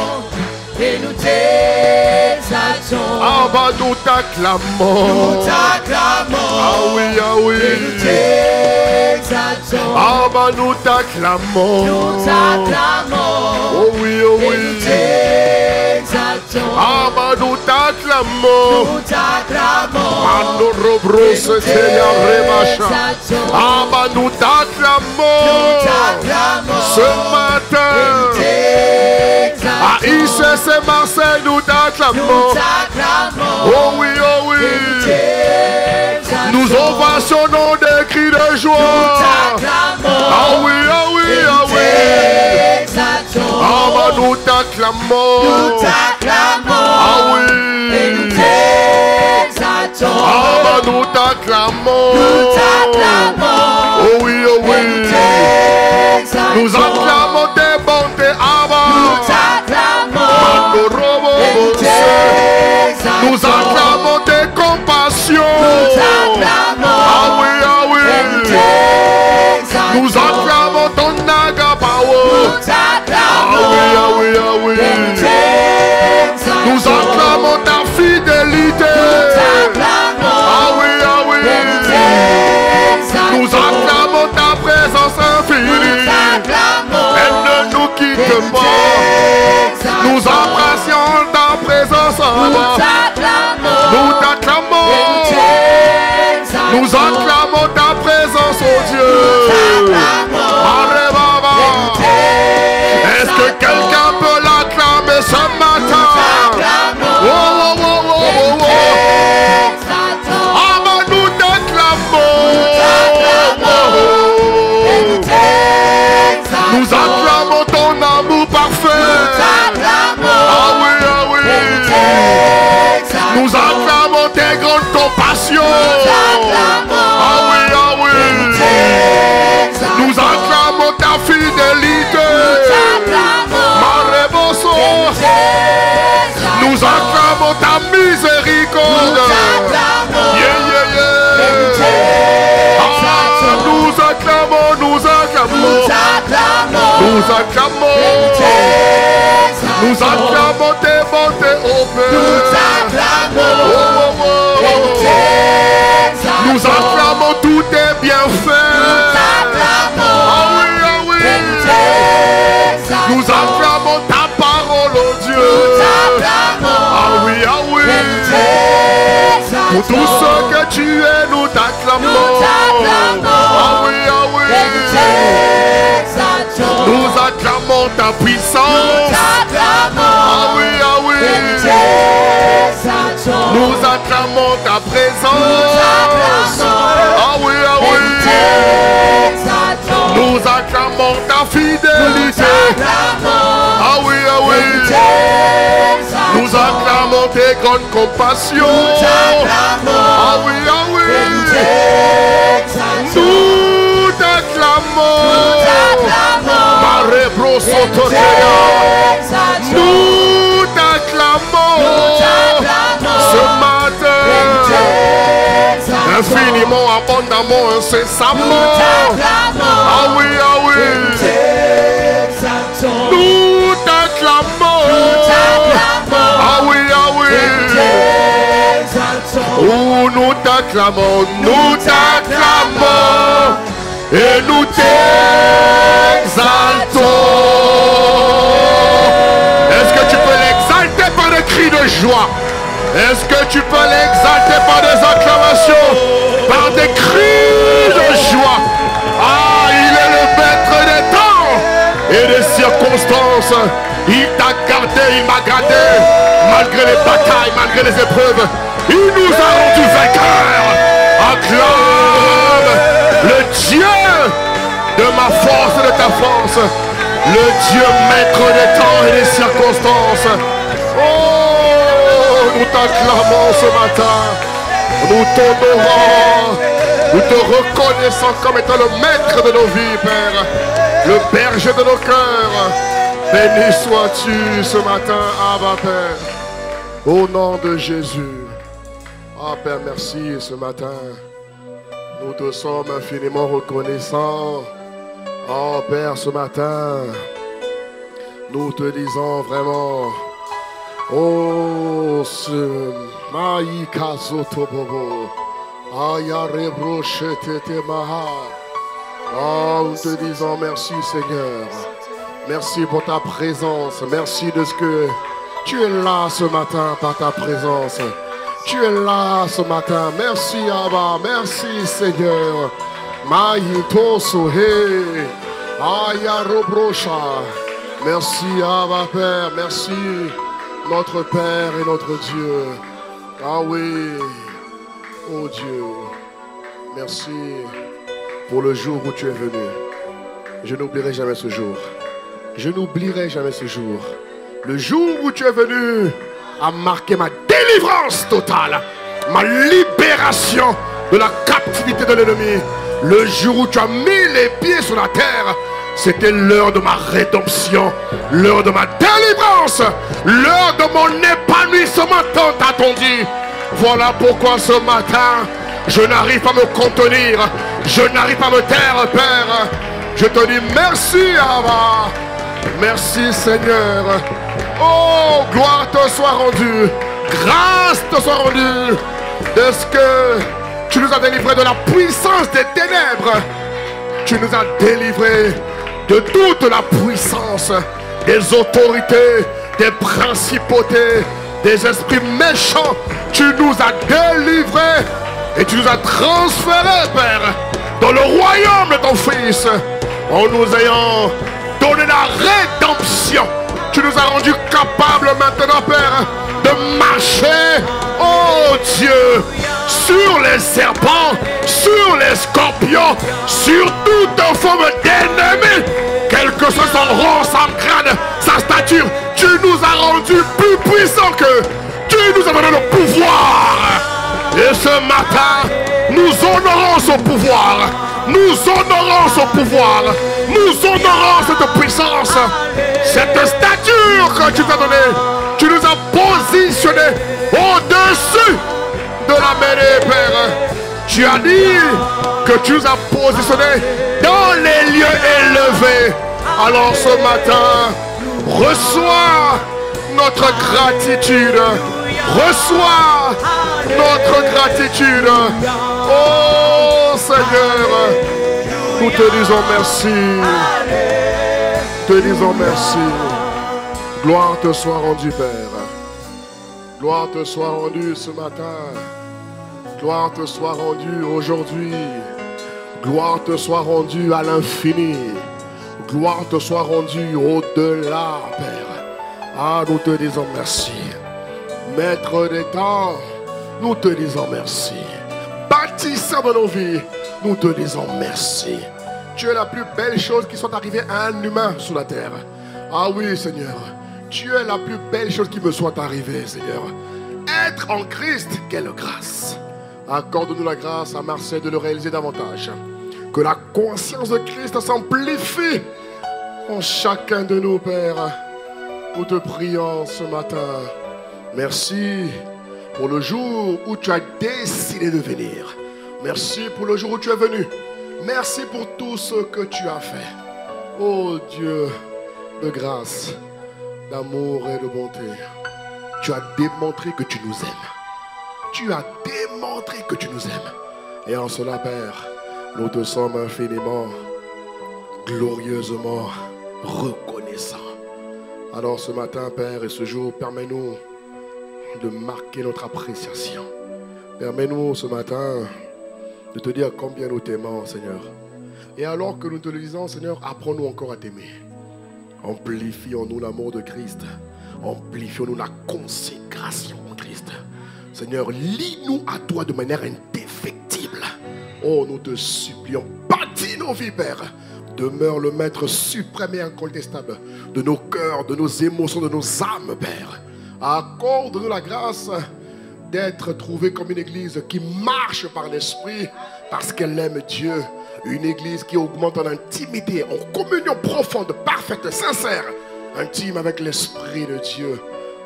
Et nous t'exaltons. Ah bah nous t'acclamons. Nous t'acclamons. Ah oui, ah Et nous oui. t'exaltons. Ah bah nous t'acclamons. Nous t'acclamons. Oh oui, oh Et nous oui. t'exaltons. Ah bah nous t'acclamons. Nous t'acclamons. Mando robro se te remacha. Ah bah nous Nous t'acclamons. t'acclamons. Ce matin. À ICC Marseille nous Nous t'acclamons. t'acclamons. Oh oui, oh oui. Nous ovationnons des cris de joie. Ah oui, ah oui, ah oui. Ah bah nous t'acclamons. Ah oui. Ah bah nous t'acclamons. Oh oui, oh oui. Nous acclamons tes bontés. Ah bah. Nous acclamons tes compassions. Ah oui, ah oui. Nous acclamons ton agapao. Ah oui, ah oui, ah oui. Nous acclamons ta fidélité. Ah oui, ah oui. Nous acclamons ta présence infinie. Elle ne nous quitte pas. Nous apprécions ta présence. Nous t'acclamons. acclamons. Nous acclamons. Nous acclamons tes bontés, ô Père. Nous acclamons tous tes bienfaits. Ah oui, ah oui. Nous acclamons ta parole, oh Dieu. Ah oui, ah oui. Pour tout ce que tu es, nous t'acclamons. Ah oui, ah oui. Nous acclamons ta puissance. Ah oui, ah oui. Nous acclamons ta présence. Ah oui, ah oui. Nous acclamons ta fidélité. Ah oui, ah oui. Nous acclamons tes grandes compassions. Ah oui, ah oui. Nous t'acclamons. Nous t'acclamons ce matin, infiniment, abondamment, incessamment. Ah oui, ah oui. Nous t'acclamons. Ah oui, ah oui. Oh, nous t'acclamons, et nous t'exaltons. Est-ce que tu peux l'exalter par des cris de joie? Est-ce que tu peux l'exalter par des acclamations, par des cris de joie? Ah, il est le maître des temps et des circonstances. Il t'a gardé, il m'a gardé, malgré les batailles, malgré les épreuves. Il nous a rendus vainqueurs. Acclame le Dieu de ma force et de ta force, le Dieu maître des temps et des circonstances. Oh, nous t'acclamons ce matin, nous t'honorons, nous te reconnaissons comme étant le maître de nos vies, Père, le berger de nos cœurs. Béni sois-tu ce matin, Abba Père, au nom de Jésus. Ah Père, merci ce matin. Nous te sommes infiniment reconnaissants. Oh Père, ce matin, nous te disons vraiment, oh ce Maïka Zotobobo, Ayarebro Chetete Maha. Oh, nous te disons merci Seigneur. Merci pour ta présence. Merci de ce que tu es là ce matin par ta présence. Tu es là ce matin. Merci Abba. Merci Seigneur. Maïto Sohe. Ayarobrocha. Merci Abba Père. Merci notre Père et notre Dieu. Ah oui. Oh Dieu. Merci pour le jour où tu es venu. Je n'oublierai jamais ce jour. Je n'oublierai jamais ce jour. Le jour où tu es venu a marqué ma délivrance totale, ma libération de la captivité de l'ennemi. Le jour où tu as mis les pieds sur la terre, c'était l'heure de ma rédemption, l'heure de ma délivrance, l'heure de mon épanouissement tant attendu. Voilà pourquoi ce matin, je n'arrive pas à me contenir, je n'arrive pas à me taire, Père. Je te dis merci, Abba. Merci, Seigneur. Oh, gloire te soit rendue. Grâce te soit rendue de ce que tu nous as délivrés de la puissance des ténèbres. Tu nous as délivrés de toute la puissance des autorités, des principautés, des esprits méchants. Tu nous as délivrés et tu nous as transférés, Père, dans le royaume de ton Fils, en nous ayant donné la rédemption. Tu nous as rendus capables maintenant, Père, de marcher, oh Dieu, sur les serpents, sur les scorpions, sur toute forme d'ennemi, quel que soit son rang, son grade, sa stature. Tu nous as rendus plus puissants que tu nous as donné le pouvoir. Et ce matin, nous honorons ce pouvoir. Nous honorons ce pouvoir. Nous honorons cette puissance. Cette stature que tu t'as donnée. Tu nous as positionnés au-dessus de la mêlée, Père. Tu as dit que tu nous as positionnés dans les lieux élevé. Alors ce matin, reçois notre gratitude. Reçois notre gratitude. Oh Seigneur, nous te disons merci. Te disons merci. Gloire te soit rendue, Père. Gloire te soit rendue ce matin. Gloire te soit rendue aujourd'hui. Gloire te soit rendue à l'infini. Gloire te soit rendue au-delà, Père. Ah, nous te disons merci. Maître des temps, nous te disons merci. Bâtisseur de nos vies, nous te disons merci. Tu es la plus belle chose qui soit arrivée à un humain sur la terre. Ah oui, Seigneur. Tu es la plus belle chose qui me soit arrivée, Seigneur. Être en Christ, quelle grâce. Accorde-nous la grâce à Marseille de le réaliser davantage. Que la conscience de Christ s'amplifie en chacun de nous, Père. Nous te prions ce matin. Merci pour le jour où tu as décidé de venir. Merci pour le jour où tu es venu. Merci pour tout ce que tu as fait. Oh Dieu de grâce, d'amour et de bonté. Tu as démontré que tu nous aimes. Tu as démontré que tu nous aimes. Et en cela, Père, nous te sommes infiniment, glorieusement reconnaissants. Alors ce matin, Père, et ce jour, permets-nous de marquer notre appréciation. Permets-nous ce matin de te dire combien nous t'aimons, Seigneur. Et alors que nous te le disons, Seigneur, apprends-nous encore à t'aimer. Amplifions-nous l'amour de Christ. Amplifions-nous la consécration en Christ. Seigneur, lie-nous à toi de manière indéfectible. Oh, nous te supplions, bâtis nos vies, Père. Demeure le maître suprême et incontestable de nos cœurs, de nos émotions, de nos âmes, Père. Accorde-nous la grâce d'être trouvés comme une église qui marche par l'esprit parce qu'elle aime Dieu. Une église qui augmente en intimité, en communion profonde, parfaite, sincère, intime avec l'esprit de Dieu.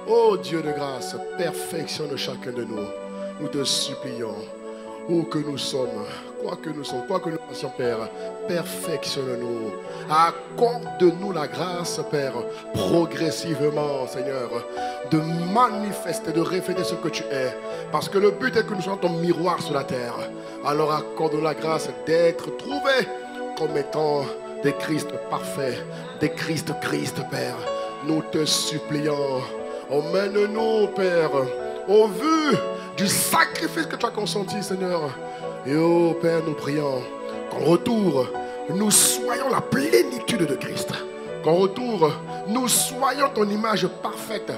Oh Dieu de grâce, perfectionne chacun de nous. Nous te supplions, où que nous sommes, quoi que nous sommes, quoi que nous fassions, Père, perfectionne-nous. Accorde-nous la grâce, Père, progressivement, Seigneur, de manifester, de refléter ce que tu es. Parce que le but est que nous soyons ton miroir sur la terre. Alors accorde-nous la grâce d'être trouvés comme étant des Christ parfaits, des Christ, Père. Nous te supplions, emmène-nous, Père, au vu du sacrifice que tu as consenti, Seigneur. Et oh Père, nous prions qu'en retour, nous soyons la plénitude de Christ. Qu'en retour, nous soyons ton image parfaite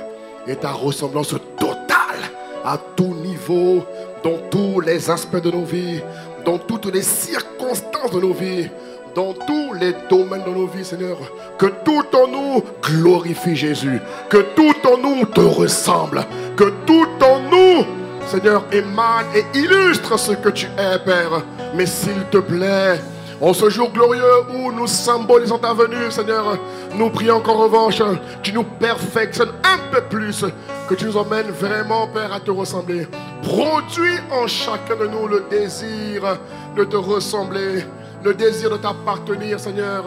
et ta ressemblance totale à tout niveau, dans tous les aspects de nos vies, dans toutes les circonstances de nos vies, dans tous les domaines de nos vies, Seigneur. Que tout en nous glorifie Jésus. Que tout en nous te ressemble. Que tout en nous, Seigneur, émane et illustre ce que tu es, Père. Mais s'il te plaît, en ce jour glorieux où nous symbolisons ta venue, Seigneur, nous prions qu'en revanche, tu nous perfectionnes un peu plus, que tu nous emmènes vraiment, Père, à te ressembler. Produis en chacun de nous le désir de te ressembler, le désir de t'appartenir, Seigneur.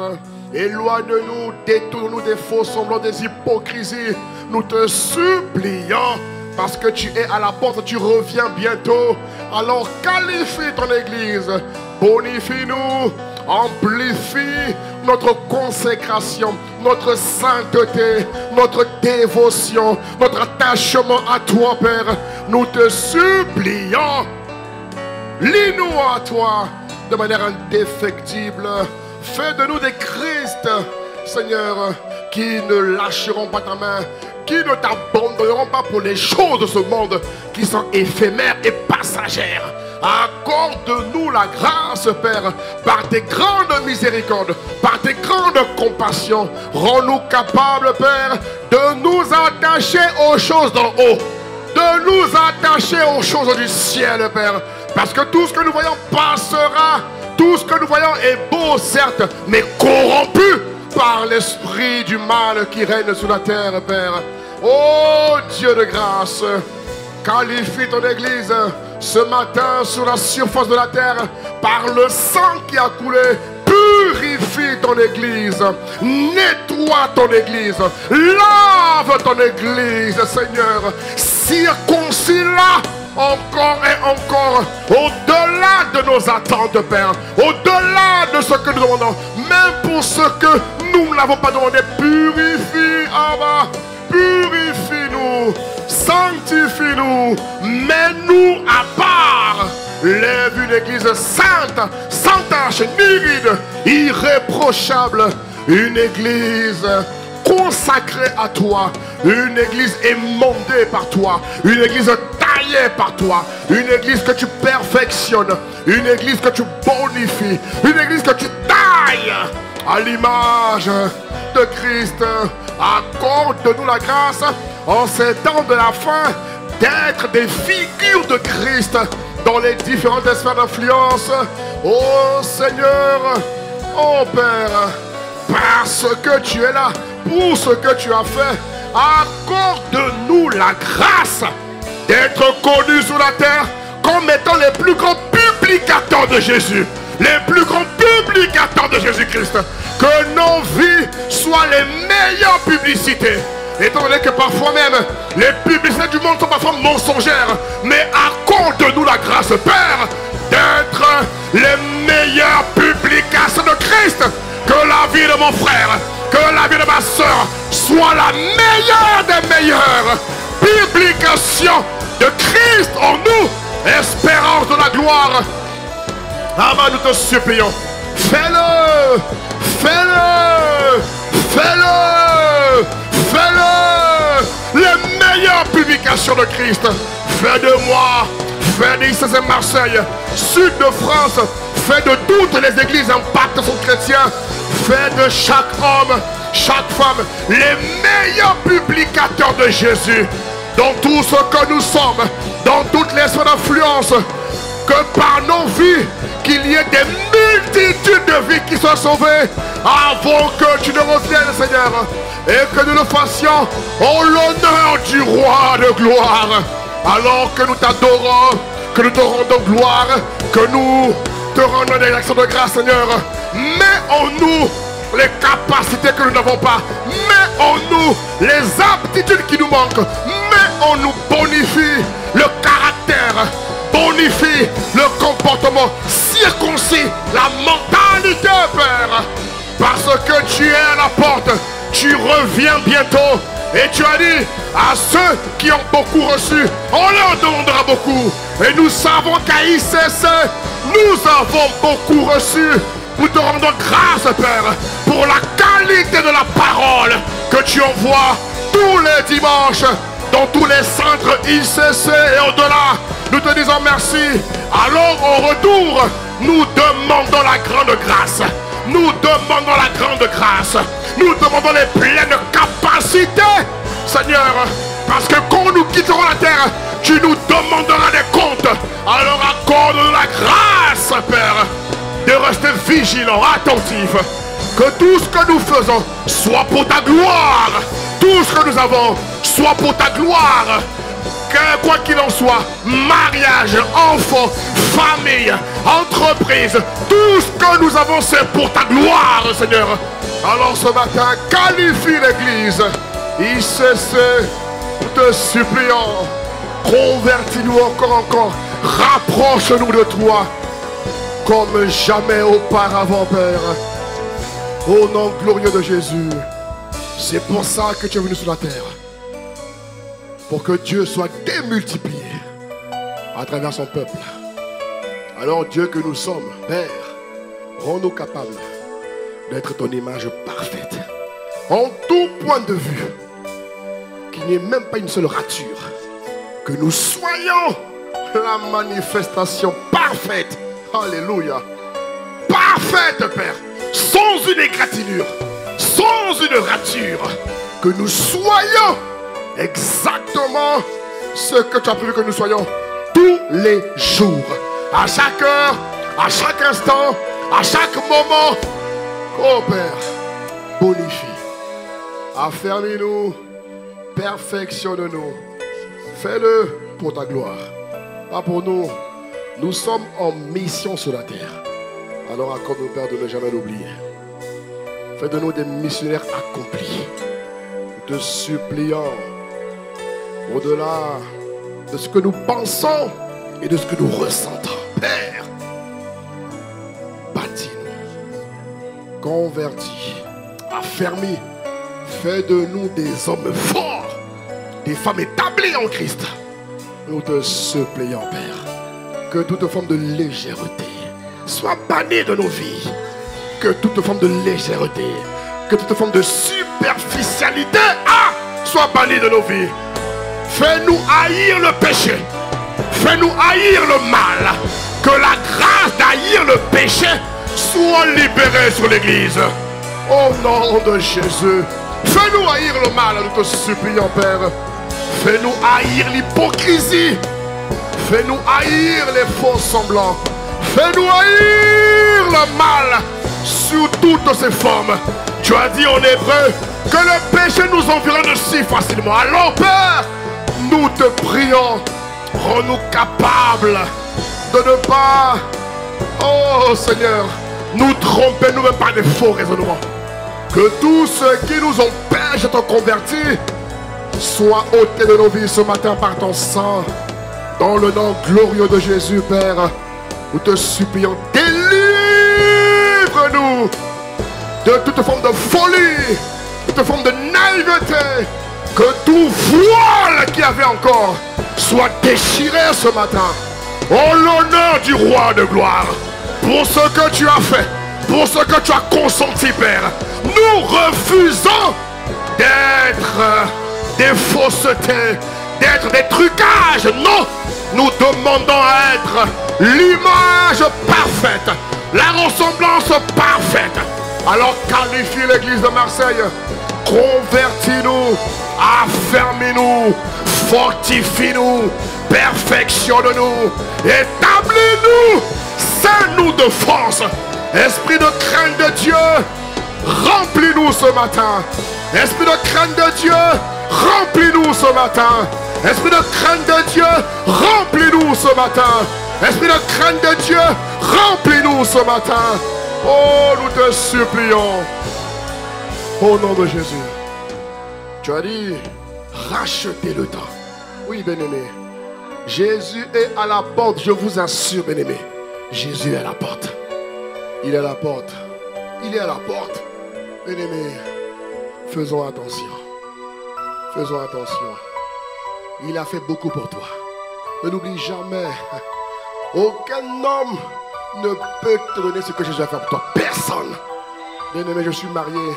Éloigne-nous, détourne-nous des faux semblants, des hypocrisies. Nous te supplions, parce que tu es à la porte, tu reviens bientôt. Alors qualifie ton Église, bonifie-nous, amplifie notre consécration, notre sainteté, notre dévotion, notre attachement à toi, Père. Nous te supplions, lie-nous à toi de manière indéfectible. Fais de nous des Christ, Seigneur, qui ne lâcheront pas ta main, qui ne t'abandonneront pas pour les choses de ce monde qui sont éphémères et passagères. Accorde-nous la grâce, Père, par tes grandes miséricordes, par tes grandes compassions. Rends-nous capables, Père, de nous attacher aux choses d'en haut, de nous attacher aux choses du ciel, Père. Parce que tout ce que nous voyons passera, tout ce que nous voyons est beau, certes, mais corrompu par l'esprit du mal qui règne sur la terre, Père. Oh Dieu de grâce, qualifie ton Église ce matin sur la surface de la terre par le sang qui a coulé. Purifie ton église. Nettoie ton église. Lave ton église, Seigneur. Circoncis-la encore et encore, au-delà de nos attentes, Père, au-delà de ce que nous demandons, même pour ce que nous ne l'avons pas demandé. Purifie, Abba, purifie-nous, sanctifie-nous, mets-nous à part. Lève une église sainte, sans tache, ni ride, irréprochable, une église consacrée à toi, une église émondée par toi, une église taillée par toi, une église que tu perfectionnes, une église que tu bonifies, une église que tu tailles à l'image de Christ. Accorde-nous la grâce en ces temps de la fin d'être des figures de Christ dans les différentes sphères d'influence. Oh Seigneur, oh Père, parce que tu es là, pour ce que tu as fait, accorde-nous la grâce d'être connus sur la terre comme étant les plus grands publicateurs de Jésus, les plus grands publicateurs de Jésus-Christ. Que nos vies soient les meilleures publicités. Étant donné que parfois même les publicités du monde sont parfois mensongères, mais accorde-nous la grâce, Père, d'être les meilleures publications de Christ. Que la vie de mon frère, que la vie de ma soeur soit la meilleure des meilleures publications de Christ en nous, espérance de la gloire. Abba, nous te supplions, fais-le, fais-le, fais-le, fais-le, les meilleures publications de Christ. Fais de moi, fais d'ICC Marseille, sud de France, fais de toutes les églises Impact sont chrétiens, fais de chaque homme, chaque femme, les meilleurs publicateurs de Jésus, dans tout ce que nous sommes, dans toutes les sphères d'influence, que par nos vies, qu'il y ait des multitudes de vies qui soient sauvées, avant que tu ne reviennes, Seigneur, et que nous le fassions en l'honneur du roi de gloire, alors que nous t'adorons, que nous te rendons gloire, que nous te rendons des actions de grâce, Seigneur. Mets en nous les capacités que nous n'avons pas. Mets en nous les aptitudes qui nous manquent. Mets en nous, bonifie le caractère, bonifie le comportement, circoncis la mentalité, Père. Parce que tu es à la porte, tu reviens bientôt. Et tu as dit à ceux qui ont beaucoup reçu, on leur donnera beaucoup. Et nous savons qu'à ICC, nous avons beaucoup reçu. Nous te rendons grâce, Père, pour la qualité de la parole que tu envoies tous les dimanches dans tous les centres ICC et au-delà. Nous te disons merci. Alors au retour, nous demandons la grande grâce. Nous demandons la grande grâce. Nous demandons les pleines capacités, Seigneur. Parce que quand nous quitterons la terre, tu nous demanderas des comptes. Alors accorde-nous la grâce, Père, de rester vigilants, attentifs. Que tout ce que nous faisons soit pour ta gloire. Tout ce que nous avons soit pour ta gloire. Que quoi qu'il en soit, mariage, enfants, famille, entreprise, tout ce que nous avons c'est pour ta gloire, Seigneur. Alors ce matin, qualifie l'église. ICC, nous te supplions, convertis-nous encore, rapproche-nous de toi, comme jamais auparavant, Père. Au nom glorieux de Jésus, c'est pour ça que tu es venu sur la terre. Pour que Dieu soit démultiplié à travers son peuple. Alors Dieu que nous sommes, Père, rends-nous capables d'être ton image parfaite. En tout point de vue, qu'il n'y ait même pas une seule rature. Que nous soyons la manifestation parfaite. Alléluia. Parfaite, Père. Sans une égratignure, sans une rature. Que nous soyons exactement ce que tu as prévu que nous soyons tous les jours, à chaque heure, à chaque instant, à chaque moment. Oh Père, bonifie, affermis-nous, perfectionne-nous, fais-le pour ta gloire, pas pour nous. Nous sommes en mission sur la terre. Alors accorde-nous, Père, de ne jamais l'oublier. Fais de nous des missionnaires accomplis. Nous te supplions, au-delà de ce que nous pensons et de ce que nous ressentons, Père, bâtis-nous, convertis, affermis, fais de nous des hommes forts, des femmes établies en Christ. Nous te supplions, Père, que toute forme de légèreté soit bannie de nos vies, que toute forme de légèreté, que toute forme de superficialité soit bannie de nos vies. Fais-nous haïr le péché. Fais-nous haïr le mal. Que la grâce d'haïr le péché soit libérée sur l'église. Au nom de Jésus. Fais-nous haïr le mal, nous te supplions, Père. Fais-nous haïr l'hypocrisie. Fais-nous haïr les faux semblants. Fais-nous haïr le mal sous toutes ses formes. Tu as dit en hébreu que le péché nous environne si facilement. Alors, Père, nous te prions, rends-nous capables de ne pas, oh Seigneur, nous tromper nous-mêmes par des faux raisonnements. Que tous ceux qui nous empêchent d'être convertis soient ôtés de nos vies ce matin par ton sang. Dans le nom glorieux de Jésus, Père, nous te supplions, délivre-nous de toute forme de folie, de toute forme de naïveté. Que tout voile qu'il y avait encore soit déchiré ce matin. Au l'honneur du roi de gloire, pour ce que tu as fait, pour ce que tu as consenti, Père, nous refusons d'être des faussetés, d'être des trucages. Non, nous demandons à être l'image parfaite, la ressemblance parfaite. Alors qualifie l'église de Marseille, convertis-nous, affermis-nous, fortifie-nous, perfectionne-nous, établis-nous, sers-nous de force. Esprit de crainte de Dieu, remplis-nous ce matin. Esprit de crainte de Dieu, remplis-nous ce matin. Esprit de crainte de Dieu, remplis-nous ce matin. Esprit de crainte de Dieu, remplis-nous ce matin. Oh, nous te supplions. Au nom de Jésus. Tu as dit, rachetez le temps. Oui, bien-aimé. Jésus est à la porte, je vous assure, bien-aimé. Jésus est à la porte. Il est à la porte. Il est à la porte. Bien-aimé, faisons attention. Faisons attention. Il a fait beaucoup pour toi. Ne l'oublie jamais. Aucun homme ne peut te donner ce que Jésus a fait pour toi. Personne. Bien-aimé, je suis marié.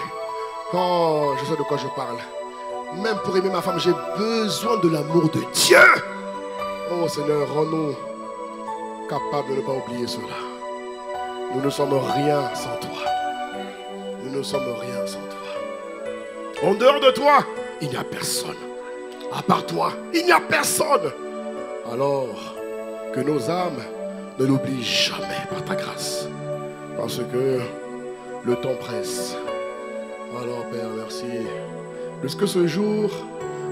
Oh, je sais de quoi je parle. Même pour aimer ma femme, j'ai besoin de l'amour de Dieu. Oh Seigneur, rends-nous capables de ne pas oublier cela. Nous ne sommes rien sans toi. Nous ne sommes rien sans toi. En dehors de toi, il n'y a personne. À part toi, il n'y a personne. Alors, que nos âmes ne l'oublient jamais par ta grâce. Parce que le temps presse. Alors Père, merci. Puisque ce jour,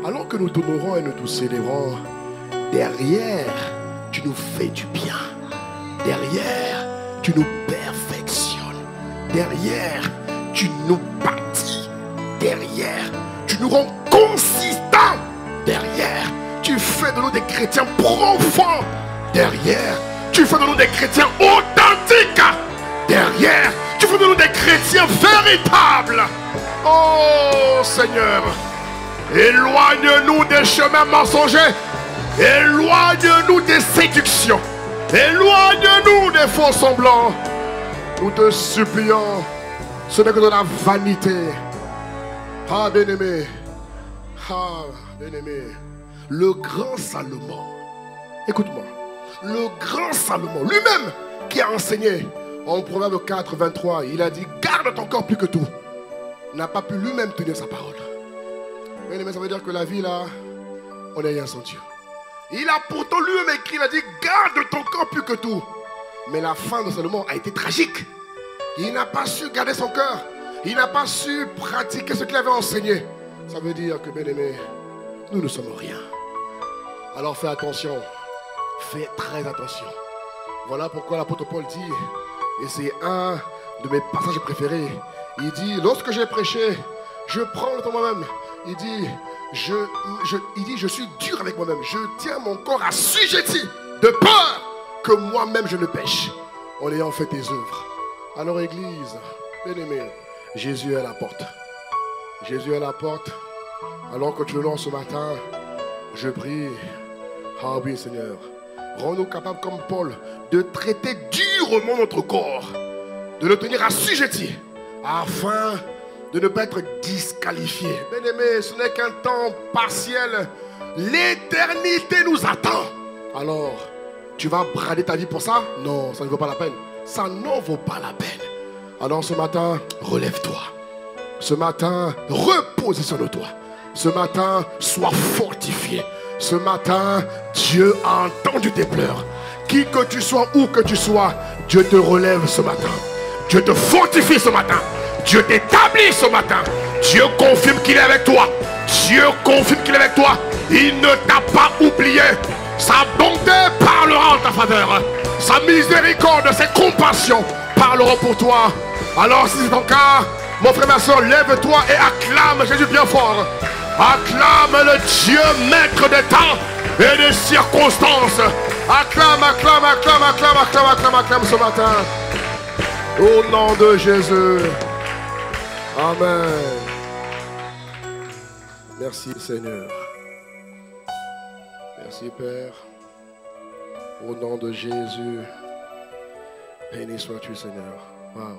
alors que nous t'honorons et nous te célébrons, derrière, tu nous fais du bien. Derrière, tu nous perfectionnes. Derrière, tu nous bâtis. Derrière, tu nous rends consistants. Derrière, tu fais de nous des chrétiens profonds. Derrière, tu fais de nous des chrétiens authentiques. Derrière, tu fais de nous des chrétiens véritables. Oh Seigneur, éloigne-nous des chemins mensongers. Éloigne-nous des séductions. Éloigne-nous des faux semblants. Nous te supplions, ce n'est que de la vanité. Ah bien-aimé, le grand Salomon, écoute-moi, le grand Salomon lui-même qui a enseigné en Proverbe 4, 23, il a dit, garde ton corps plus que tout. Il n'a pas pu lui-même tenir sa parole. Bien-aimé, ça veut dire que la vie là, on n'est rien sans Dieu. Il a pourtant lui-même écrit, il a dit, garde ton corps plus que tout. Mais la fin de Salomon a été tragique. Il n'a pas su garder son cœur. Il n'a pas su pratiquer ce qu'il avait enseigné. Ça veut dire que, bien-aimé, nous ne sommes rien. Alors fais attention. Fais très attention. Voilà pourquoi l'apôtre Paul dit, Et c'est un de mes passages préférés. Il dit, lorsque j'ai prêché, je prends le temps moi-même. Il dit, je suis dur avec moi-même. Je tiens mon corps assujetti de peur que moi-même je ne pêche en ayant fait tes œuvres. Alors Église, bien-aimé, Jésus est à la porte. Jésus est à la porte. Alors que tu le lances ce matin, je prie. Ah oui Seigneur, rends-nous capables comme Paul de traiter durement notre corps, de le tenir assujetti, afin de ne pas être disqualifié. Bien-aimé, ce n'est qu'un temps partiel. L'éternité nous attend. Alors, tu vas brader ta vie pour ça? Non, ça ne vaut pas la peine. Ça n'en vaut pas la peine. Alors ce matin, relève-toi. Ce matin, repositionne-toi. Ce matin, sois fortifié. Ce matin, Dieu a entendu tes pleurs. Qui que tu sois, où que tu sois, Dieu te relève ce matin. Dieu te fortifie ce matin. Dieu t'établit ce matin. Dieu confirme qu'il est avec toi. Dieu confirme qu'il est avec toi. Il ne t'a pas oublié. Sa bonté parlera en ta faveur. Sa miséricorde, ses compassions parleront pour toi. Alors si c'est ton cas, mon frère, ma soeur, lève-toi et acclame Jésus bien fort. Acclame le Dieu maître des temps et des circonstances. Acclame, acclame, acclame, acclame, acclame, acclame, acclame ce matin. Au nom de Jésus. Amen. Merci Seigneur. Merci Père. Au nom de Jésus. Béni sois-tu Seigneur. Waouh.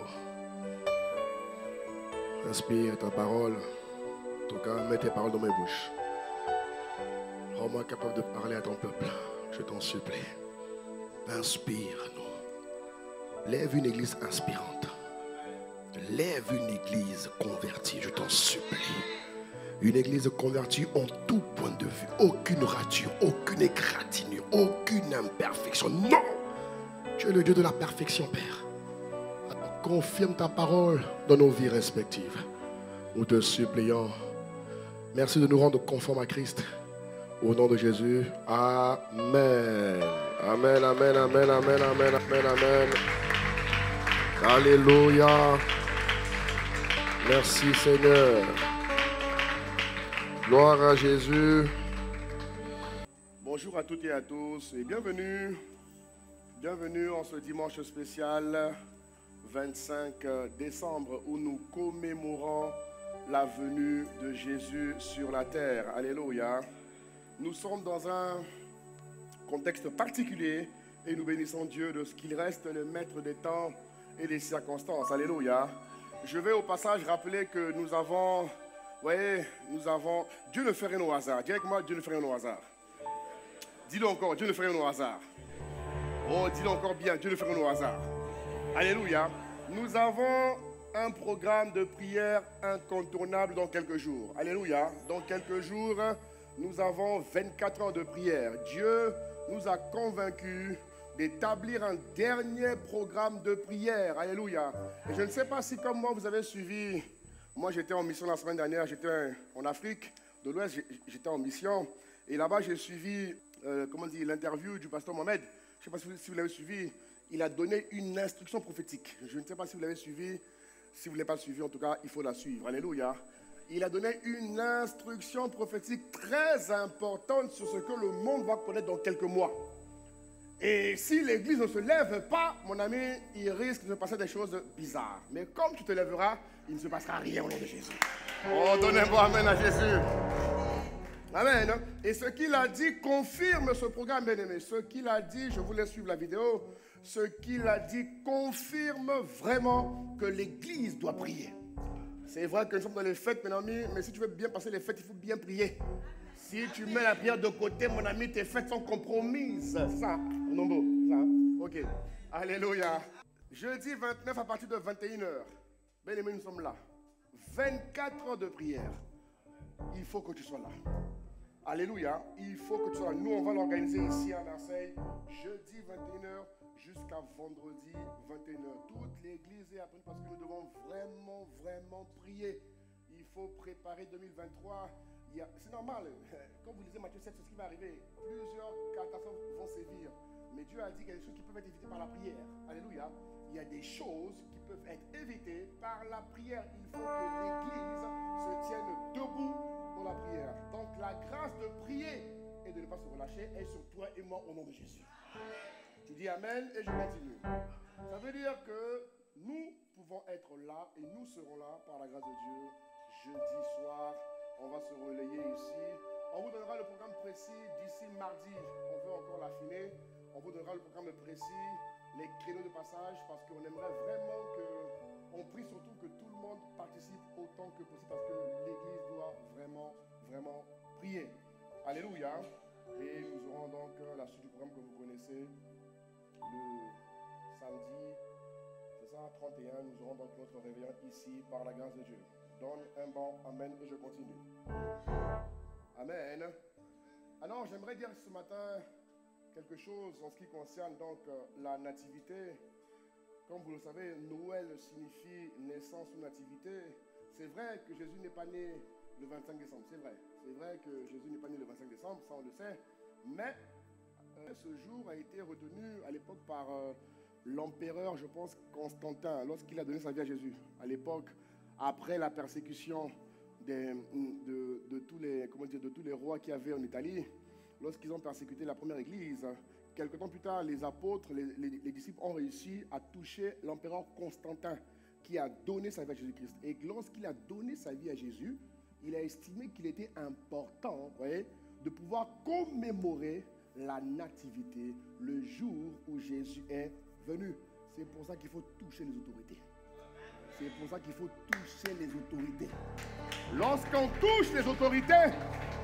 Inspire ta parole. En tout cas, mets tes paroles dans mes bouches. Rends-moi capable de parler à ton peuple. Je t'en supplie. Inspire-nous. Lève une église inspirante. Lève une église convertie. Je t'en supplie. Une église convertie en tout point de vue. Aucune rature, aucune égratignure, aucune imperfection. Non! Tu es le Dieu de la perfection, Père. Alors, confirme ta parole dans nos vies respectives. Nous te supplions. Merci de nous rendre conformes à Christ. Au nom de Jésus. Amen. Amen, amen, amen, amen, amen, amen, amen. Alléluia. Merci Seigneur. Gloire à Jésus. Bonjour à toutes et à tous et bienvenue. Bienvenue en ce dimanche spécial 25 décembre où nous commémorons la venue de Jésus sur la terre. Alléluia. Nous sommes dans un contexte particulier et nous bénissons Dieu de ce qu'il reste le maître des temps et des circonstances. Alléluia. Je vais au passage rappeler que nous avons, Dieu ne fait rien au hasard. Dis avec moi, Dieu ne fait rien au hasard. Dis-le encore, Dieu ne fait rien au hasard. Oh, dis-le encore bien, Dieu ne fait rien au hasard. Alléluia. Nous avons un programme de prière incontournable dans quelques jours. Alléluia. Dans quelques jours, nous avons 24 heures de prière. Dieu nous a convaincus d'établir un dernier programme de prière. Alléluia. Et je ne sais pas si comme moi vous avez suivi. Moi j'étais en mission la semaine dernière. J'étais en Afrique de l'Ouest. J'étais en mission. Et là-bas j'ai suivi l'interview du pasteur Mohamed. Je ne sais pas si vous l'avez suivi. Il a donné une instruction prophétique. Je ne sais pas si vous l'avez suivi. Si vous ne l'avez pas suivi, en tout cas, il faut la suivre. Alléluia. Il a donné une instruction prophétique très importante sur ce que le monde va connaître dans quelques mois. Et si l'église ne se lève pas, mon ami, il risque de se passer des choses bizarres. Mais comme tu te lèveras, il ne se passera rien au nom de Jésus. Oh, donnez un bon amen à Jésus. Amen. Et ce qu'il a dit confirme ce programme, bien-aimé. Ce qu'il a dit, je vous laisse suivre la vidéo. Ce qu'il a dit confirme vraiment que l'église doit prier. C'est vrai que nous sommes dans les fêtes, mon ami, mais si tu veux bien passer les fêtes, il faut bien prier. Si tu mets la prière de côté, mon ami, tes fêtes sont compromises. C'est ça, Nombo. Ça. Ok. Alléluia. Jeudi 29 à partir de 21h. Bien aimé, nous sommes là. 24 heures de prière. Il faut que tu sois là. Alléluia. Il faut que tu sois là. Nous, on va l'organiser ici à Marseille. Jeudi 21h jusqu'à vendredi 21h. Toute l'église est appelée parce que nous devons vraiment prier. Il faut préparer 2023. C'est normal. Quand vous lisez Matthieu 7, c'est ce qui va arriver. Plusieurs catastrophes vont sévir. Mais Dieu a dit qu'il y a des choses qui peuvent être évitées par la prière. Alléluia. Il y a des choses qui peuvent être évitées par la prière. Il faut que l'Église se tienne debout pour la prière. Donc la grâce de prier et de ne pas se relâcher est sur toi et moi au nom de Jésus. Tu dis Amen et je continue. Ça veut dire que nous pouvons être là et nous serons là par la grâce de Dieu. Jeudi soir, on va se relayer ici. On vous donnera le programme précis d'ici mardi. On veut encore l'affiner. On vous donnera le programme précis, les créneaux de passage, parce qu'on aimerait vraiment on prie surtout que tout le monde participe autant que possible, parce que l'Église doit vraiment, vraiment prier. Alléluia. Et nous aurons donc la suite du programme que vous connaissez le samedi, c'est ça, 31. Nous aurons donc notre réveillon ici par la grâce de Dieu. Donne un bon amen et je continue. Amen. Alors j'aimerais dire ce matin quelque chose en ce qui concerne donc la nativité. Comme vous le savez, Noël signifie naissance ou nativité. C'est vrai que Jésus n'est pas né le 25 décembre, c'est vrai. C'est vrai que Jésus n'est pas né le 25 décembre, ça on le sait. Mais ce jour a été retenu à l'époque par l'empereur, je pense, Constantin, lorsqu'il a donné sa vie à Jésus. À l'époque, après la persécution de tous les rois qu'il y avait en Italie, lorsqu'ils ont persécuté la première église, quelque temps plus tard, les apôtres, les disciples ont réussi à toucher l'empereur Constantin qui a donné sa vie à Jésus-Christ. Et lorsqu'il a donné sa vie à Jésus, il a estimé qu'il était important, de pouvoir commémorer la nativité, le jour où Jésus est venu. C'est pour ça qu'il faut toucher les autorités. C'est pour ça qu'il faut toucher les autorités. Lorsqu'on touche les autorités,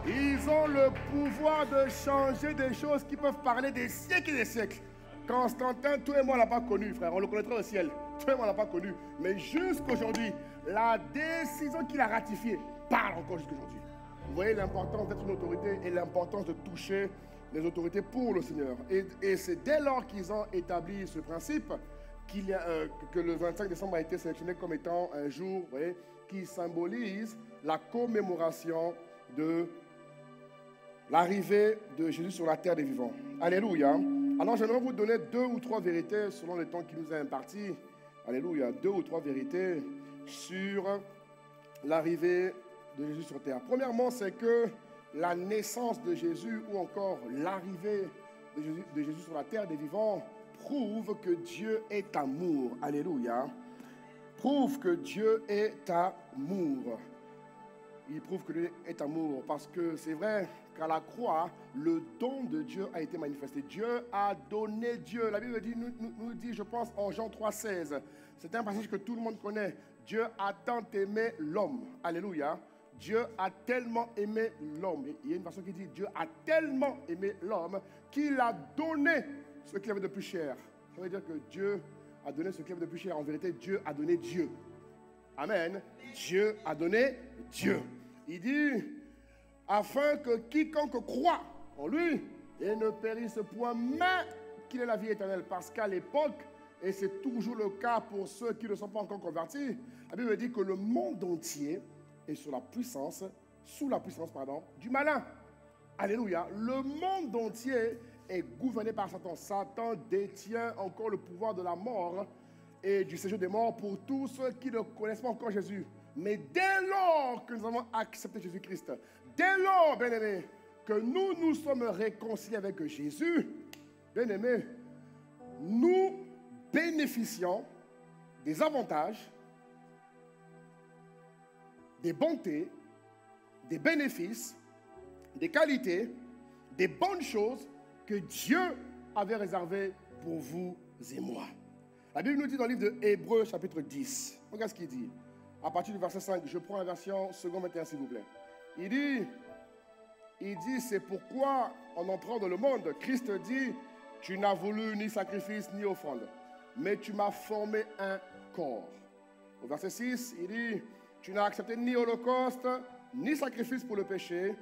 ils ont le pouvoir de changer des choses qui peuvent parler des siècles et des siècles. Constantin, toi et moi, on ne l'a pas connu, frère. On le connaîtra au ciel. Toi et moi, on ne l'a pas connu. Mais jusqu'aujourd'hui, la décision qu'il a ratifiée parle encore jusqu'aujourd'hui. Vous voyez l'importance d'être une autorité et l'importance de toucher les autorités pour le Seigneur. Et c'est dès lors qu'ils ont établi ce principe que le 25 décembre a été sélectionné comme étant un jour qui symbolise la commémoration de l'arrivée de Jésus sur la terre des vivants. Alléluia. Alors j'aimerais vous donner 2 ou 3 vérités selon le temps qui nous est imparti. Alléluia. 2 ou 3 vérités sur l'arrivée de Jésus sur terre. Premièrement, c'est que la naissance de Jésus ou encore l'arrivée de Jésus sur la terre des vivants prouve que Dieu est amour. Alléluia. Prouve que Dieu est amour. Il prouve que Dieu est amour parce que c'est vrai qu'à la croix, le don de Dieu a été manifesté. Dieu a donné Dieu. La Bible nous dit, je pense, en Jean 3,16. C'est un passage que tout le monde connaît. Dieu a tant aimé l'homme. Alléluia. Dieu a tellement aimé l'homme. Il y a une version qui dit Dieu a tellement aimé l'homme qu'il a donné ce qu'il avait de plus cher. Ça veut dire que Dieu a donné ce qu'il avait de plus cher. En vérité, Dieu a donné Dieu. Amen. Dieu a donné Dieu. Il dit afin que quiconque croit en lui et ne périsse point, mais qu'il ait la vie éternelle. Parce qu'à l'époque, et c'est toujours le cas pour ceux qui ne sont pas encore convertis, la Bible dit que le monde entier est sous la puissance du malin. Alléluia. Le monde entier est gouverné par Satan. Satan détient encore le pouvoir de la mort et du séjour des morts pour tous ceux qui ne connaissent pas encore Jésus. Mais dès lors que nous avons accepté Jésus-Christ, dès lors, bien-aimés, que nous sommes réconciliés avec Jésus, bien-aimés, nous bénéficions des avantages, des bontés, des bénéfices, des qualités, des bonnes choses que Dieu avait réservées pour vous et moi. La Bible nous dit dans le livre de Hébreux, chapitre 10, regarde ce qu'il dit. À partir du verset 5, je prends la version second 21, s'il vous plaît. Il dit, c'est pourquoi, en entrant dans le monde, Christ dit, tu n'as voulu ni sacrifice ni offrande, mais tu m'as formé un corps. Au verset 6, il dit, tu n'as accepté ni holocauste, ni sacrifice pour le péché.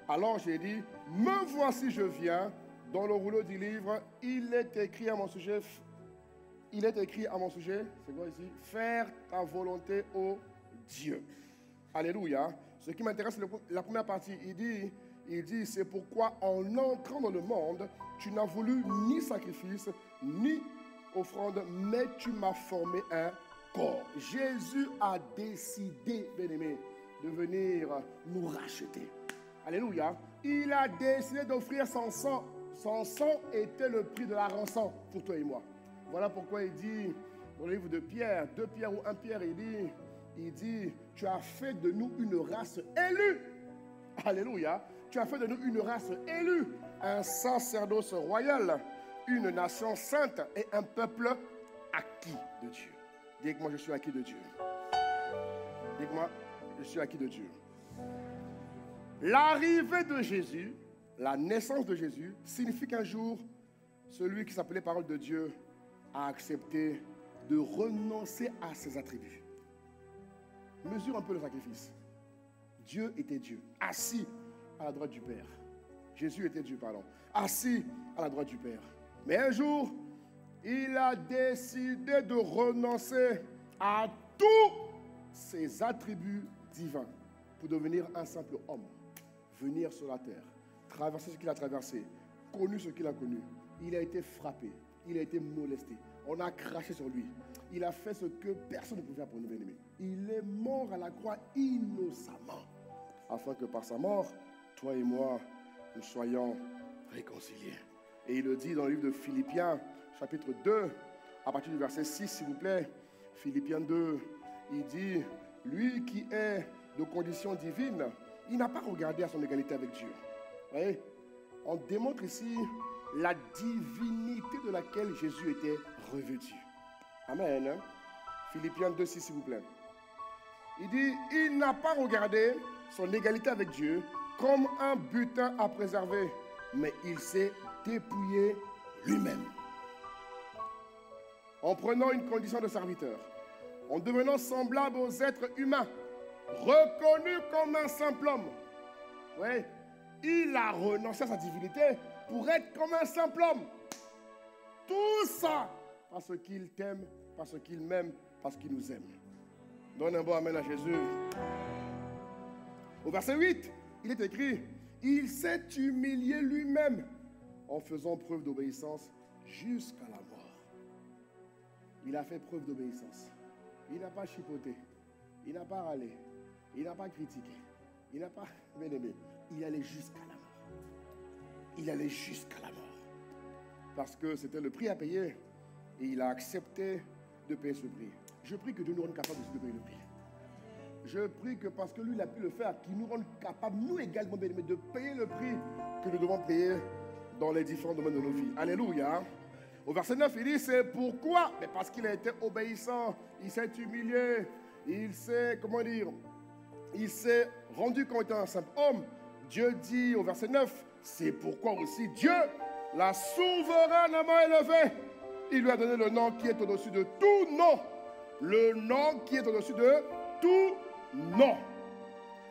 Alors j'ai dit, me voici, je viens. Dans le rouleau du livre, il est écrit à mon sujet, c'est quoi ici? Faire ta volonté, ô Dieu. Alléluia. Ce qui m'intéresse, c'est la première partie. Il dit, c'est pourquoi en entrant dans le monde, tu n'as voulu ni sacrifice, ni offrande, mais tu m'as formé un corps. Jésus a décidé, bien-aimé, de venir nous racheter. Alléluia. Il a décidé d'offrir son sang. Son sang était le prix de la rançon pour toi et moi. Voilà pourquoi il dit, dans le livre de Pierre, 2 Pierre ou 1 Pierre, il dit, tu as fait de nous une race élue. Alléluia. Tu as fait de nous une race élue, un sacerdoce royal, une nation sainte et un peuple acquis de Dieu. Dites-moi, je suis acquis de Dieu. Dites-moi, je suis acquis de Dieu. L'arrivée de Jésus, la naissance de Jésus, signifie qu'un jour, celui qui s'appelait Parole de Dieu a accepté de renoncer à ses attributs. Mesure un peu le sacrifice. Dieu était Dieu, assis à la droite du Père. Jésus était Dieu, pardon, assis à la droite du Père. Mais un jour, il a décidé de renoncer à tous ses attributs divins pour devenir un simple homme, venir sur la terre, traverser ce qu'il a traversé, connu ce qu'il a connu. Il a été frappé, il a été molesté, on a craché sur lui. Il a fait ce que personne ne pouvait faire pour nous, bien-aimés. Il est mort à la croix innocemment, afin que par sa mort, toi et moi, nous soyons réconciliés. Et il le dit dans le livre de Philippiens, chapitre 2, à partir du verset 6, s'il vous plaît. Philippiens 2, il dit, lui qui est de condition divine, il n'a pas regardé à son égalité avec Dieu. Vous voyez? On démontre ici la divinité de laquelle Jésus était revêtu. Amen. Philippiens 2, 6, s'il vous plaît. Il dit, il n'a pas regardé son égalité avec Dieu comme un butin à préserver, mais il s'est dépouillé lui-même. En prenant une condition de serviteur, en devenant semblable aux êtres humains, reconnu comme un simple homme. Oui, il a renoncé à sa divinité pour être comme un simple homme. Tout ça parce qu'il t'aime, parce qu'il m'aime, parce qu'il nous aime. Donne un bon amen à Jésus. Au verset 8, il est écrit, il s'est humilié lui-même en faisant preuve d'obéissance jusqu'à la mort. Il a fait preuve d'obéissance. Il n'a pas chipoté. Il n'a pas râlé. Il n'a pas critiqué. Il n'a pas bien aimé. Il allait jusqu'à la mort. Il allait jusqu'à la mort. Parce que c'était le prix à payer. Et il a accepté de payer ce prix. Je prie que Dieu nous rende capables aussi de payer le prix. Je prie que parce que lui, il a pu le faire, qu'il nous rende capables, nous également, bien aimés, de payer le prix que nous devons payer dans les différents domaines de nos vies. Alléluia. Au verset 9, il dit, c'est pourquoi? Mais parce qu'il a été obéissant, il s'est humilié, il s'est, comment dire, il s'est rendu comme étant un simple homme. Dieu dit au verset 9, c'est pourquoi aussi Dieu l'a souverainement élevé. Il lui a donné le nom qui est au-dessus de tout nom. Le nom qui est au-dessus de tout nom.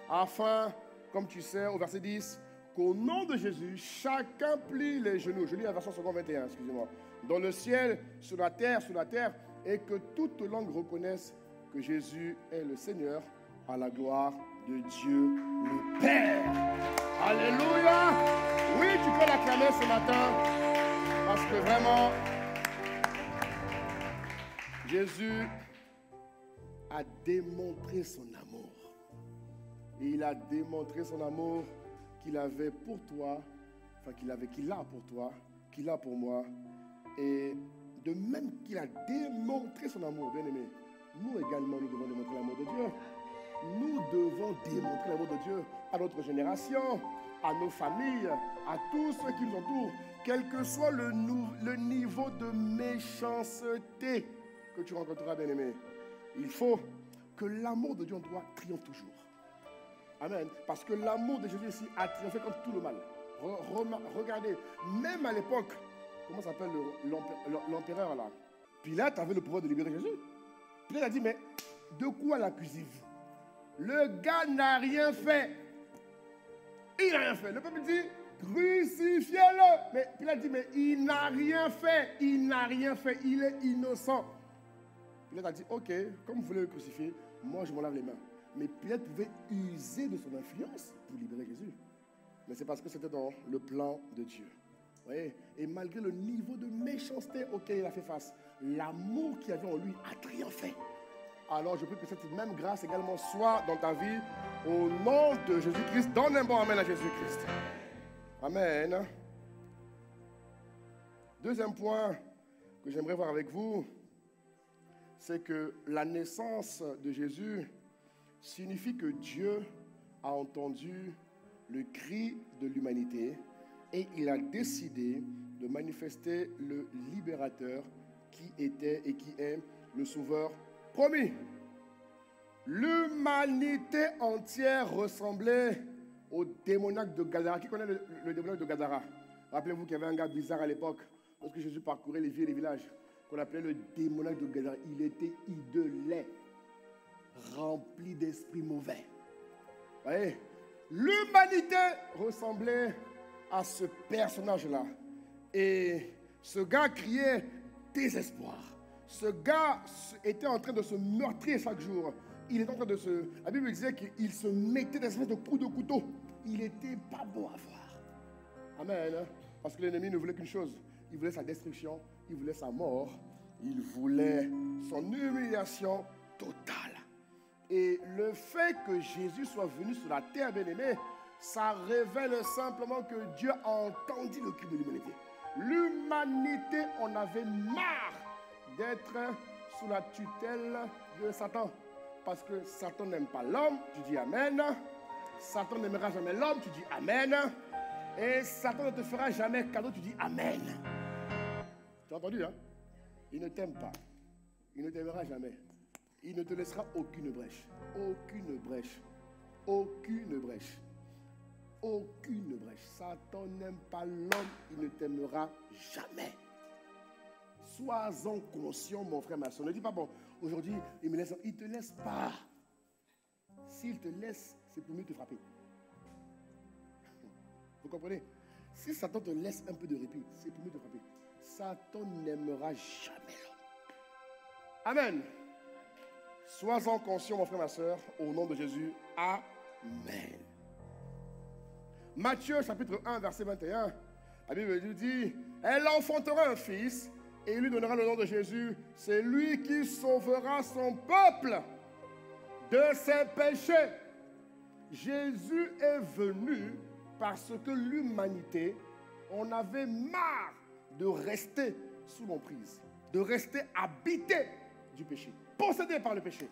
Afin, comme tu sais, au verset 10, qu'au nom de Jésus, chacun plie les genoux. Je lis la version seconde 21, excusez-moi. Dans le ciel, sur la terre, et que toute langue reconnaisse que Jésus est le Seigneur, à la gloire de Dieu le Père. Alléluia. Oui, tu peux l'acclamer ce matin, parce que vraiment, Jésus a démontré son amour. Et il a démontré son amour qu'il avait pour toi, enfin qu'il a pour toi, qu'il a pour moi. Et de même qu'il a démontré son amour, bien aimé, nous également, nous devons démontrer l'amour de Dieu. Nous devons démontrer l'amour de Dieu à notre génération, à nos familles, à tous ceux qui nous entourent, quel que soit le niveau de méchanceté que tu rencontreras, bien aimé. Il faut que l'amour de Dieu en toi triomphe toujours. Amen. Parce que l'amour de Jésus ici a triomphé contre tout le mal. Regardez, même à l'époque, comment s'appelle l'empereur là? Pilate avait le pouvoir de libérer Jésus. Pilate a dit, mais de quoi l'accusez-vous? Le gars n'a rien fait. Il n'a rien fait. Le peuple dit, crucifiez-le. Mais Pilate dit, mais il n'a rien fait. Il n'a rien fait. Il est innocent. Pilate a dit, ok, comme vous voulez le crucifier, moi je me lave les mains. Mais Pilate pouvait user de son influence pour libérer Jésus. Mais c'est parce que c'était dans le plan de Dieu. Vous voyez? Et malgré le niveau de méchanceté auquel il a fait face, l'amour qu'il y avait en lui a triomphé. Alors je prie que cette même grâce également soit dans ta vie. Au nom de Jésus-Christ, donne un bon amen à Jésus-Christ. Amen. Deuxième point que j'aimerais voir avec vous, c'est que la naissance de Jésus signifie que Dieu a entendu le cri de l'humanité et il a décidé de manifester le libérateur qui était et qui est le sauveur promis. L'humanité entière ressemblait au démoniaque de Gadara. Qui connaît le démoniaque de Gadara? Rappelez-vous qu'il y avait un gars bizarre à l'époque, lorsque Jésus parcourait les villes et les villages, qu'on appelait le démoniaque de Gadara. Il était hideux, rempli d'esprits mauvais. Vous voyez? L'humanité ressemblait à ce personnage-là. Et ce gars criait désespoir. Ce gars était en train de se meurtrir chaque jour. Il était en train de se... La Bible disait qu'il se mettait des espèces de coups de couteau. Il n'était pas beau à voir. Amen. Parce que l'ennemi ne voulait qu'une chose. Il voulait sa destruction. Il voulait sa mort. Il voulait son humiliation totale. Et le fait que Jésus soit venu sur la terre, bien-aimé, ça révèle simplement que Dieu a entendu le cri de l'humanité. L'humanité en avait marre d'être sous la tutelle de Satan. Parce que Satan n'aime pas l'homme, tu dis Amen. Satan n'aimera jamais l'homme, tu dis Amen. Et Satan ne te fera jamais cadeau, tu dis Amen. Tu as entendu, hein? Il ne t'aime pas. Il ne t'aimera jamais. Il ne te laissera aucune brèche. Aucune brèche. Aucune brèche. Aucune brèche. Satan n'aime pas l'homme, il ne t'aimera jamais. Sois-en conscient, mon frère, ma soeur. Ne dis pas, bon, aujourd'hui, il me laisse. Il ne te laisse pas. S'il te laisse, c'est pour mieux te frapper. Vous comprenez? Si Satan te laisse un peu de répit, c'est pour mieux te frapper. Satan n'aimera jamais l'homme. Amen. Sois-en conscient, mon frère, ma soeur, au nom de Jésus. Amen. Matthieu, chapitre 1, verset 21, la Bible nous dit, elle enfantera un fils et il lui donnera le nom de Jésus. C'est lui qui sauvera son peuple de ses péchés. Jésus est venu parce que l'humanité en avait marre de rester sous l'emprise, de rester habité du péché, possédé par le péché.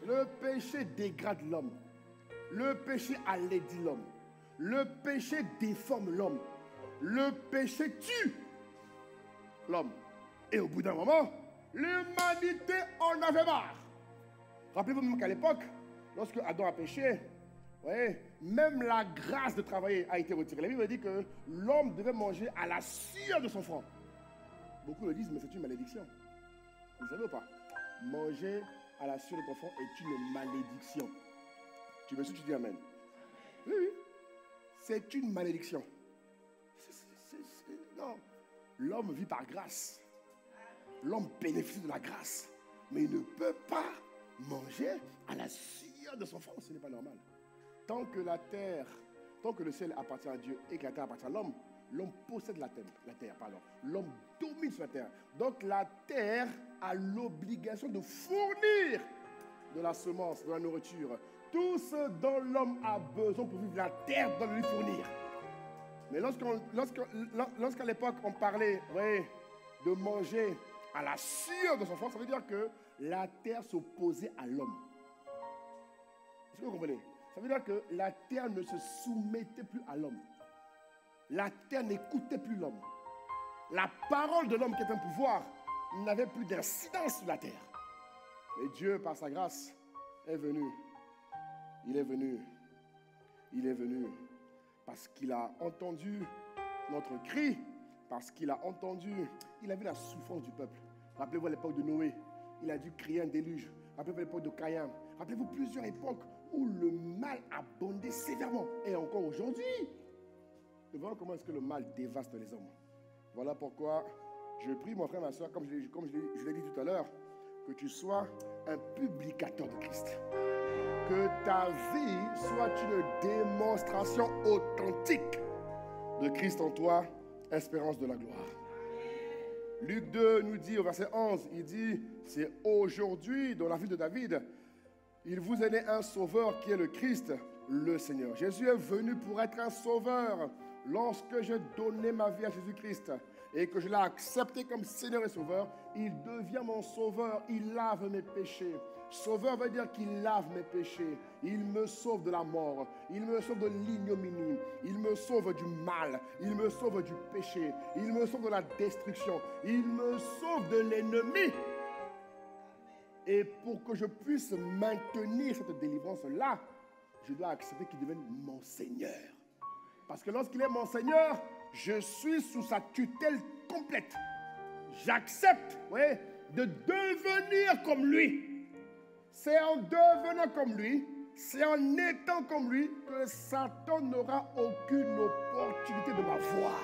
Le péché dégrade l'homme. Le péché alaidit l'homme. Le péché déforme l'homme. Le péché tue l'homme. Et au bout d'un moment, l'humanité en avait marre. Rappelez-vous même qu'à l'époque, lorsque Adam a péché, ouais, même la grâce de travailler a été retirée. La Bible dit que l'homme devait manger à la sueur de son front. Beaucoup le disent, mais c'est une malédiction. Vous savez ou pas? Manger à la sueur de ton front est une malédiction. Tu me suis, tu dis Amen. Oui, oui. C'est une malédiction. Non. L'homme vit par grâce. L'homme bénéficie de la grâce. Mais il ne peut pas manger à la sueur de son front. Ce n'est pas normal. Tant que la terre, tant que le ciel appartient à Dieu et que la terre appartient à l'homme, l'homme possède la terre. L'homme domine sur la terre. Donc la terre a l'obligation de fournir de la semence, de la nourriture. Tout ce dont l'homme a besoin pour vivre, la terre doit lui fournir. Mais lorsqu'à l'époque on parlait de manger à la sueur de son front, ça veut dire que la terre s'opposait à l'homme. Est-ce que vous comprenez? Ça veut dire que la terre ne se soumettait plus à l'homme. La terre n'écoutait plus l'homme. La parole de l'homme qui est un pouvoir n'avait plus d'incidence sur la terre. Et Dieu, par sa grâce, est venu. Il est venu. Il est venu parce qu'il a entendu notre cri, parce qu'il a entendu, il a vu la souffrance du peuple. Rappelez-vous à l'époque de Noé, il a dû crier un déluge. Rappelez-vous à l'époque de Caïn. Rappelez-vous plusieurs époques où le mal abondait sévèrement. Et encore aujourd'hui, nous voyons comment est-ce que le mal dévaste les hommes. Voilà pourquoi je prie, mon frère, ma soeur, comme je l'ai dit tout à l'heure, que tu sois un publicateur de Christ. Que ta vie soit une démonstration authentique de Christ en toi, espérance de la gloire. Luc 2 nous dit au verset 11, il dit, c'est aujourd'hui dans la vie de David, il vous est né un sauveur qui est le Christ, le Seigneur. Jésus est venu pour être un sauveur. Lorsque j'ai donné ma vie à Jésus-Christ et que je l'ai accepté comme Seigneur et Sauveur, il devient mon sauveur, il lave mes péchés. Sauveur veut dire qu'il lave mes péchés. Il me sauve de la mort. Il me sauve de l'ignominie. Il me sauve du mal. Il me sauve du péché. Il me sauve de la destruction. Il me sauve de l'ennemi. Et pour que je puisse maintenir cette délivrance-là, je dois accepter qu'il devienne mon Seigneur. Parce que lorsqu'il est mon Seigneur, je suis sous sa tutelle complète. J'accepte, de devenir comme lui. C'est en devenant comme lui, c'est en étant comme lui que Satan n'aura aucune opportunité de m'avoir.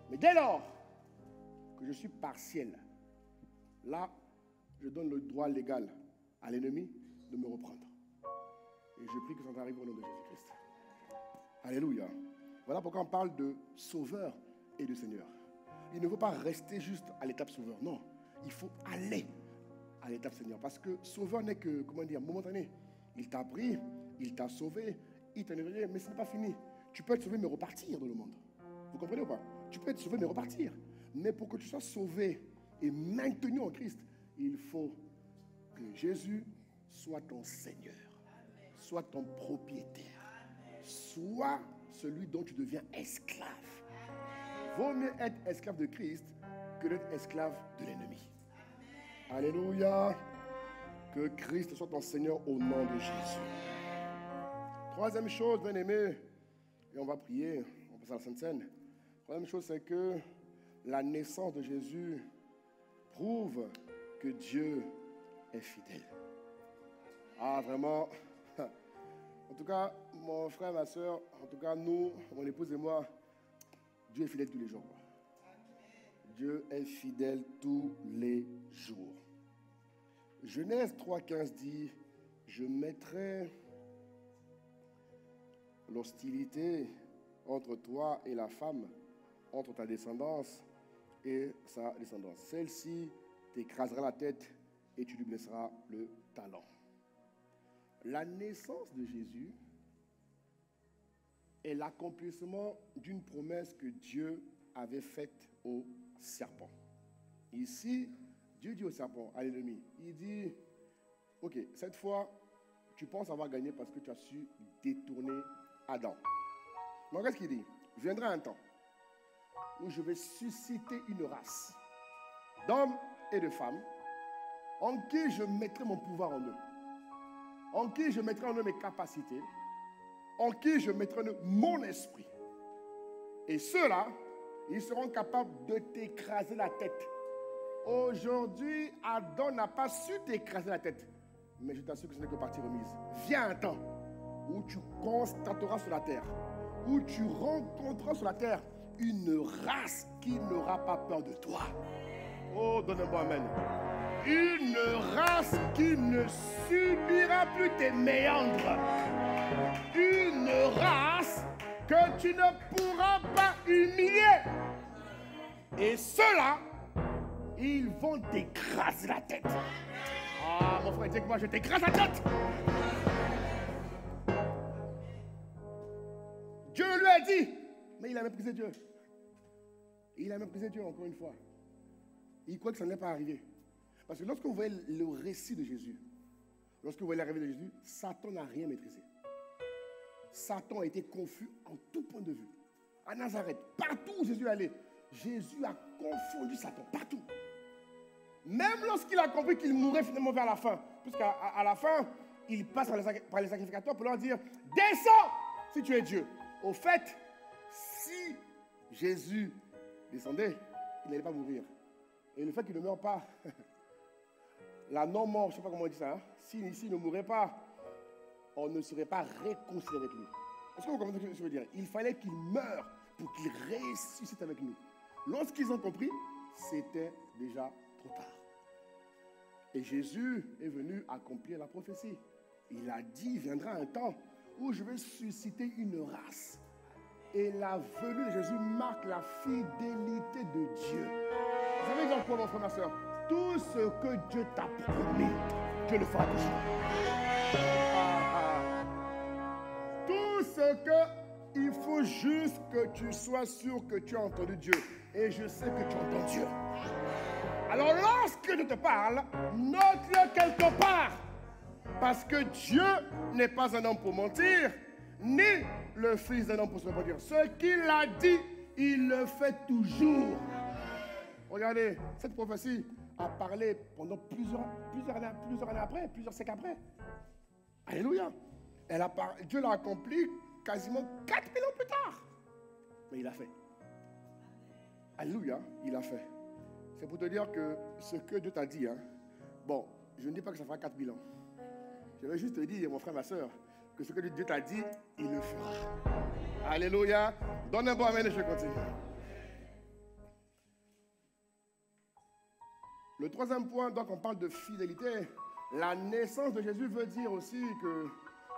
Mais dès lors que je suis partiel, là, je donne le droit légal à l'ennemi de me reprendre. Et je prie que ça arrive au nom de Jésus-Christ. Alléluia. Voilà pourquoi on parle de sauveur et de Seigneur. Il ne faut pas rester juste à l'étape sauveur. Non, il faut aller à l'étape Seigneur. Parce que sauveur n'est que, momentané. Il t'a pris, il t'a sauvé, il t'a libéré, mais ce n'est pas fini. Tu peux être sauvé mais repartir dans le monde. Vous comprenez ou pas? Tu peux être sauvé mais repartir. Mais pour que tu sois sauvé et maintenu en Christ, il faut que Jésus soit ton Seigneur, soit ton propriétaire, soit celui dont tu deviens esclave. Vaut mieux être esclave de Christ que d'être esclave de l'ennemi. Alléluia. Que Christ soit ton Seigneur au nom de Jésus. Troisième chose, bien aimé, et on va prier, on passe à la Sainte Seine. Troisième chose, c'est que la naissance de Jésus prouve que Dieu est fidèle. Ah, vraiment. En tout cas, mon frère, ma soeur, en tout cas, nous, mon épouse et moi, Dieu est fidèle tous les jours. Dieu est fidèle tous les jours. Genèse 3,15 dit, je mettrai l'hostilité entre toi et la femme, entre ta descendance et sa descendance. Celle-ci t'écrasera la tête et tu lui blesseras le talon. La naissance de Jésus est l'accomplissement d'une promesse que Dieu avait faite au serpent. Ici, Dieu dit au serpent, à l'ennemi, il dit, ok, cette fois, tu penses avoir gagné parce que tu as su détourner Adam. Mais qu'est-ce qu'il dit? Viendra un temps où je vais susciter une race d'hommes et de femmes en qui je mettrai mon pouvoir en eux, en qui je mettrai en eux mes capacités, en qui je mettrai en eux mon esprit. Et ceux-là, ils seront capables de t'écraser la tête. Aujourd'hui, Adam n'a pas su t'écraser la tête. Mais je t'assure que ce n'est que partie remise. Viens un temps où tu constateras sur la terre, où tu rencontreras sur la terre une race qui n'aura pas peur de toi. Oh, donne-moi amen. Une race qui ne subira plus tes méandres. Une race que tu ne pourras pas humilier. Et ceux-là, ils vont t'écraser la tête. Ah, mon frère, dis que moi, je t'écrase la tête. Dieu lui a dit, mais il a méprisé Dieu. Il a méprisé Dieu encore une fois. Il croit que ça n'est pas arrivé. Parce que lorsque vous voyez le récit de Jésus, lorsque vous voyez l'arrivée de Jésus, Satan n'a rien maîtrisé. Satan a été confus en tout point de vue. À Nazareth, partout où Jésus allait, Jésus a confondu Satan, partout. Même lorsqu'il a compris qu'il mourrait finalement vers la fin, puisqu'à la fin, il passe par les sacrificateurs pour leur dire, descends si tu es Dieu. Au fait, si Jésus descendait, il n'allait pas mourir. Et le fait qu'il ne meure pas, la non-mort, je ne sais pas comment on dit ça, hein? S'il ne mourait pas, on ne serait pas réconcilié avec lui. Est-ce que vous comprenez ce que je veux dire? Il fallait qu'il meure pour qu'il ressuscite avec nous. Lorsqu'ils ont compris, c'était déjà trop tard. Et Jésus est venu accomplir la prophétie. Il a dit, il viendra un temps où je vais susciter une race. Et la venue de Jésus marque la fidélité de Dieu. Vous savez dans quoi, mon frère, ma soeur? Tout ce que Dieu t'a promis, Dieu le fera toujours. Tout ce que il faut juste que tu sois sûr que tu as entendu Dieu. Et je sais que tu entends Dieu. Alors lorsque je te parle, note-le quelque part. Parce que Dieu n'est pas un homme pour mentir, ni le fils d'un homme pour se reproduire. Ce qu'il a dit, il le fait toujours. Regardez, cette prophétie a parlé pendant plusieurs années après, plusieurs siècles après. Alléluia. Dieu l'a accompli quasiment 4000 ans plus tard. Mais il a fait. Alléluia, il a fait. C'est pour te dire que ce que Dieu t'a dit, bon, je ne dis pas que ça fera 4000 ans. Je vais juste te dire, mon frère, ma soeur, que ce que Dieu t'a dit, il le fera. Alléluia. Donne un bon amen et je continue. Le troisième point, donc on parle de fidélité. La naissance de Jésus veut dire aussi que,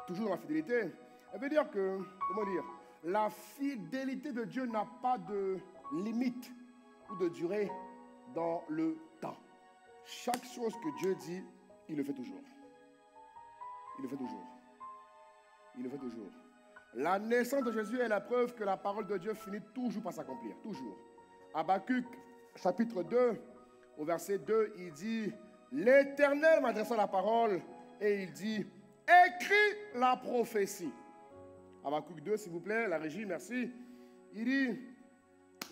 toujours dans la fidélité, elle veut dire que, comment dire, la fidélité de Dieu n'a pas de limite ou de durée dans le temps. Chaque chose que Dieu dit, il le fait toujours. Il le fait toujours. Il le fait toujours. La naissance de Jésus est la preuve que la parole de Dieu finit toujours par s'accomplir. Toujours. Habakkuk, chapitre 2, au verset 2, il dit, l'Éternel m'adressa la parole et il dit, écris la prophétie. Habakkuk 2, s'il vous plaît, la régie, merci. Il dit,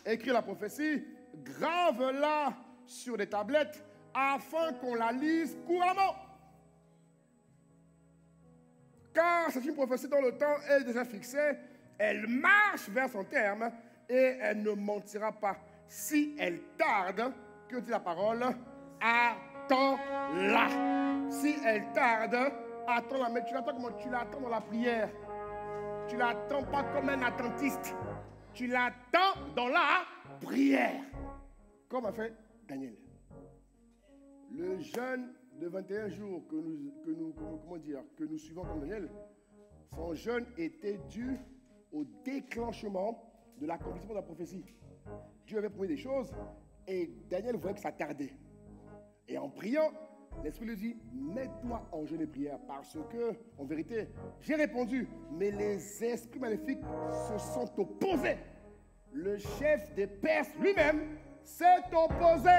écris la prophétie, grave-la sur des tablettes afin qu'on la lise couramment. Car c'est une prophétie dont le temps est déjà fixé, elle marche vers son terme et elle ne mentira pas. Si elle tarde, que dit la parole, attends-la. Si elle tarde, attends-la. Mais tu l'attends comment? Tu l'attends dans la prière. Tu ne l'attends pas comme un attentiste. Tu l'attends dans la prière. Comme a fait Daniel. Le jeûne de 21 jours que nous suivons comme Daniel, son jeûne était dû au déclenchement de l'accomplissement de la prophétie. Dieu avait promis des choses et Daniel voyait que ça tardait. Et en priant, l'Esprit lui dit, mets-toi en jeûne et prière parce que, en vérité, j'ai répondu, mais les esprits maléfiques se sont opposés. Le chef des Perses lui-même s'est opposé.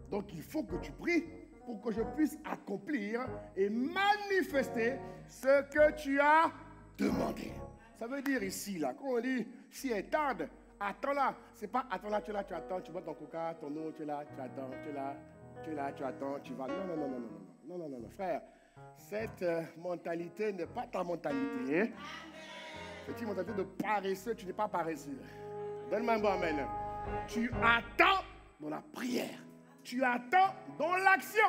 Donc il faut que tu pries pour que je puisse accomplir et manifester ce que tu as demandé. Ça veut dire ici, là, quand on dit, si elle tarde, attends-la. C'est pas attends-la, tu es là, tu attends, tu bois ton coca, ton eau, tu es là, tu attends, tu es là, tu es là, tu attends, tu vas. Non, frère. Cette mentalité n'est pas ta mentalité. Hein? C'est une mentalité de paresseux, tu n'es pas paresseux. Donne-moi un bon amen. Tu attends dans la prière. Tu attends dans l'action.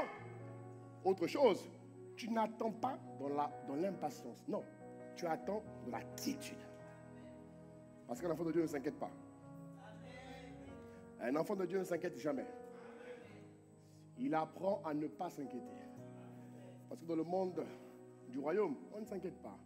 Autre chose, tu n'attends pas dans l'impatience. Non, tu attends dans la quiétude. Parce qu'un enfant de Dieu ne s'inquiète pas. Un enfant de Dieu ne s'inquiète jamais. Il apprend à ne pas s'inquiéter. Parce que dans le monde du royaume, on ne s'inquiète pas.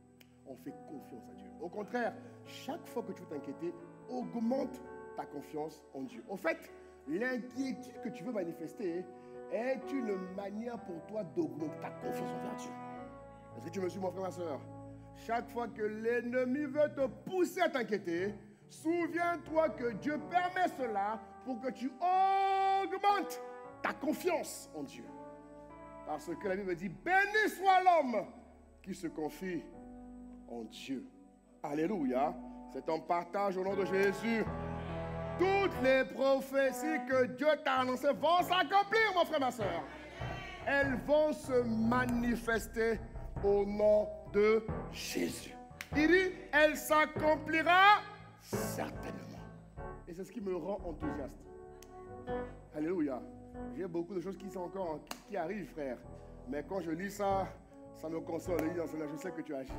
On fait confiance à Dieu. Au contraire, chaque fois que tu veux t'inquiéter, augmente ta confiance en Dieu. En fait, l'inquiétude que tu veux manifester est une manière pour toi d'augmenter ta confiance envers Dieu. Est-ce que tu me suis, mon frère, ma soeur? Chaque fois que l'ennemi veut te pousser à t'inquiéter, souviens-toi que Dieu permet cela pour que tu augmentes ta confiance en Dieu. Parce que la Bible dit, béni soit l'homme qui se confie en Dieu. Alléluia. C'est un partage au nom de Jésus. Toutes les prophéties que Dieu t'a annoncées vont s'accomplir, mon frère, ma soeur. Elles vont se manifester au nom de Jésus. Il dit, elle s'accomplira certainement. Et c'est ce qui me rend enthousiaste. Alléluia. J'ai beaucoup de choses qui arrivent, frère. Mais quand je lis ça, ça me console. Je sais que tu agis.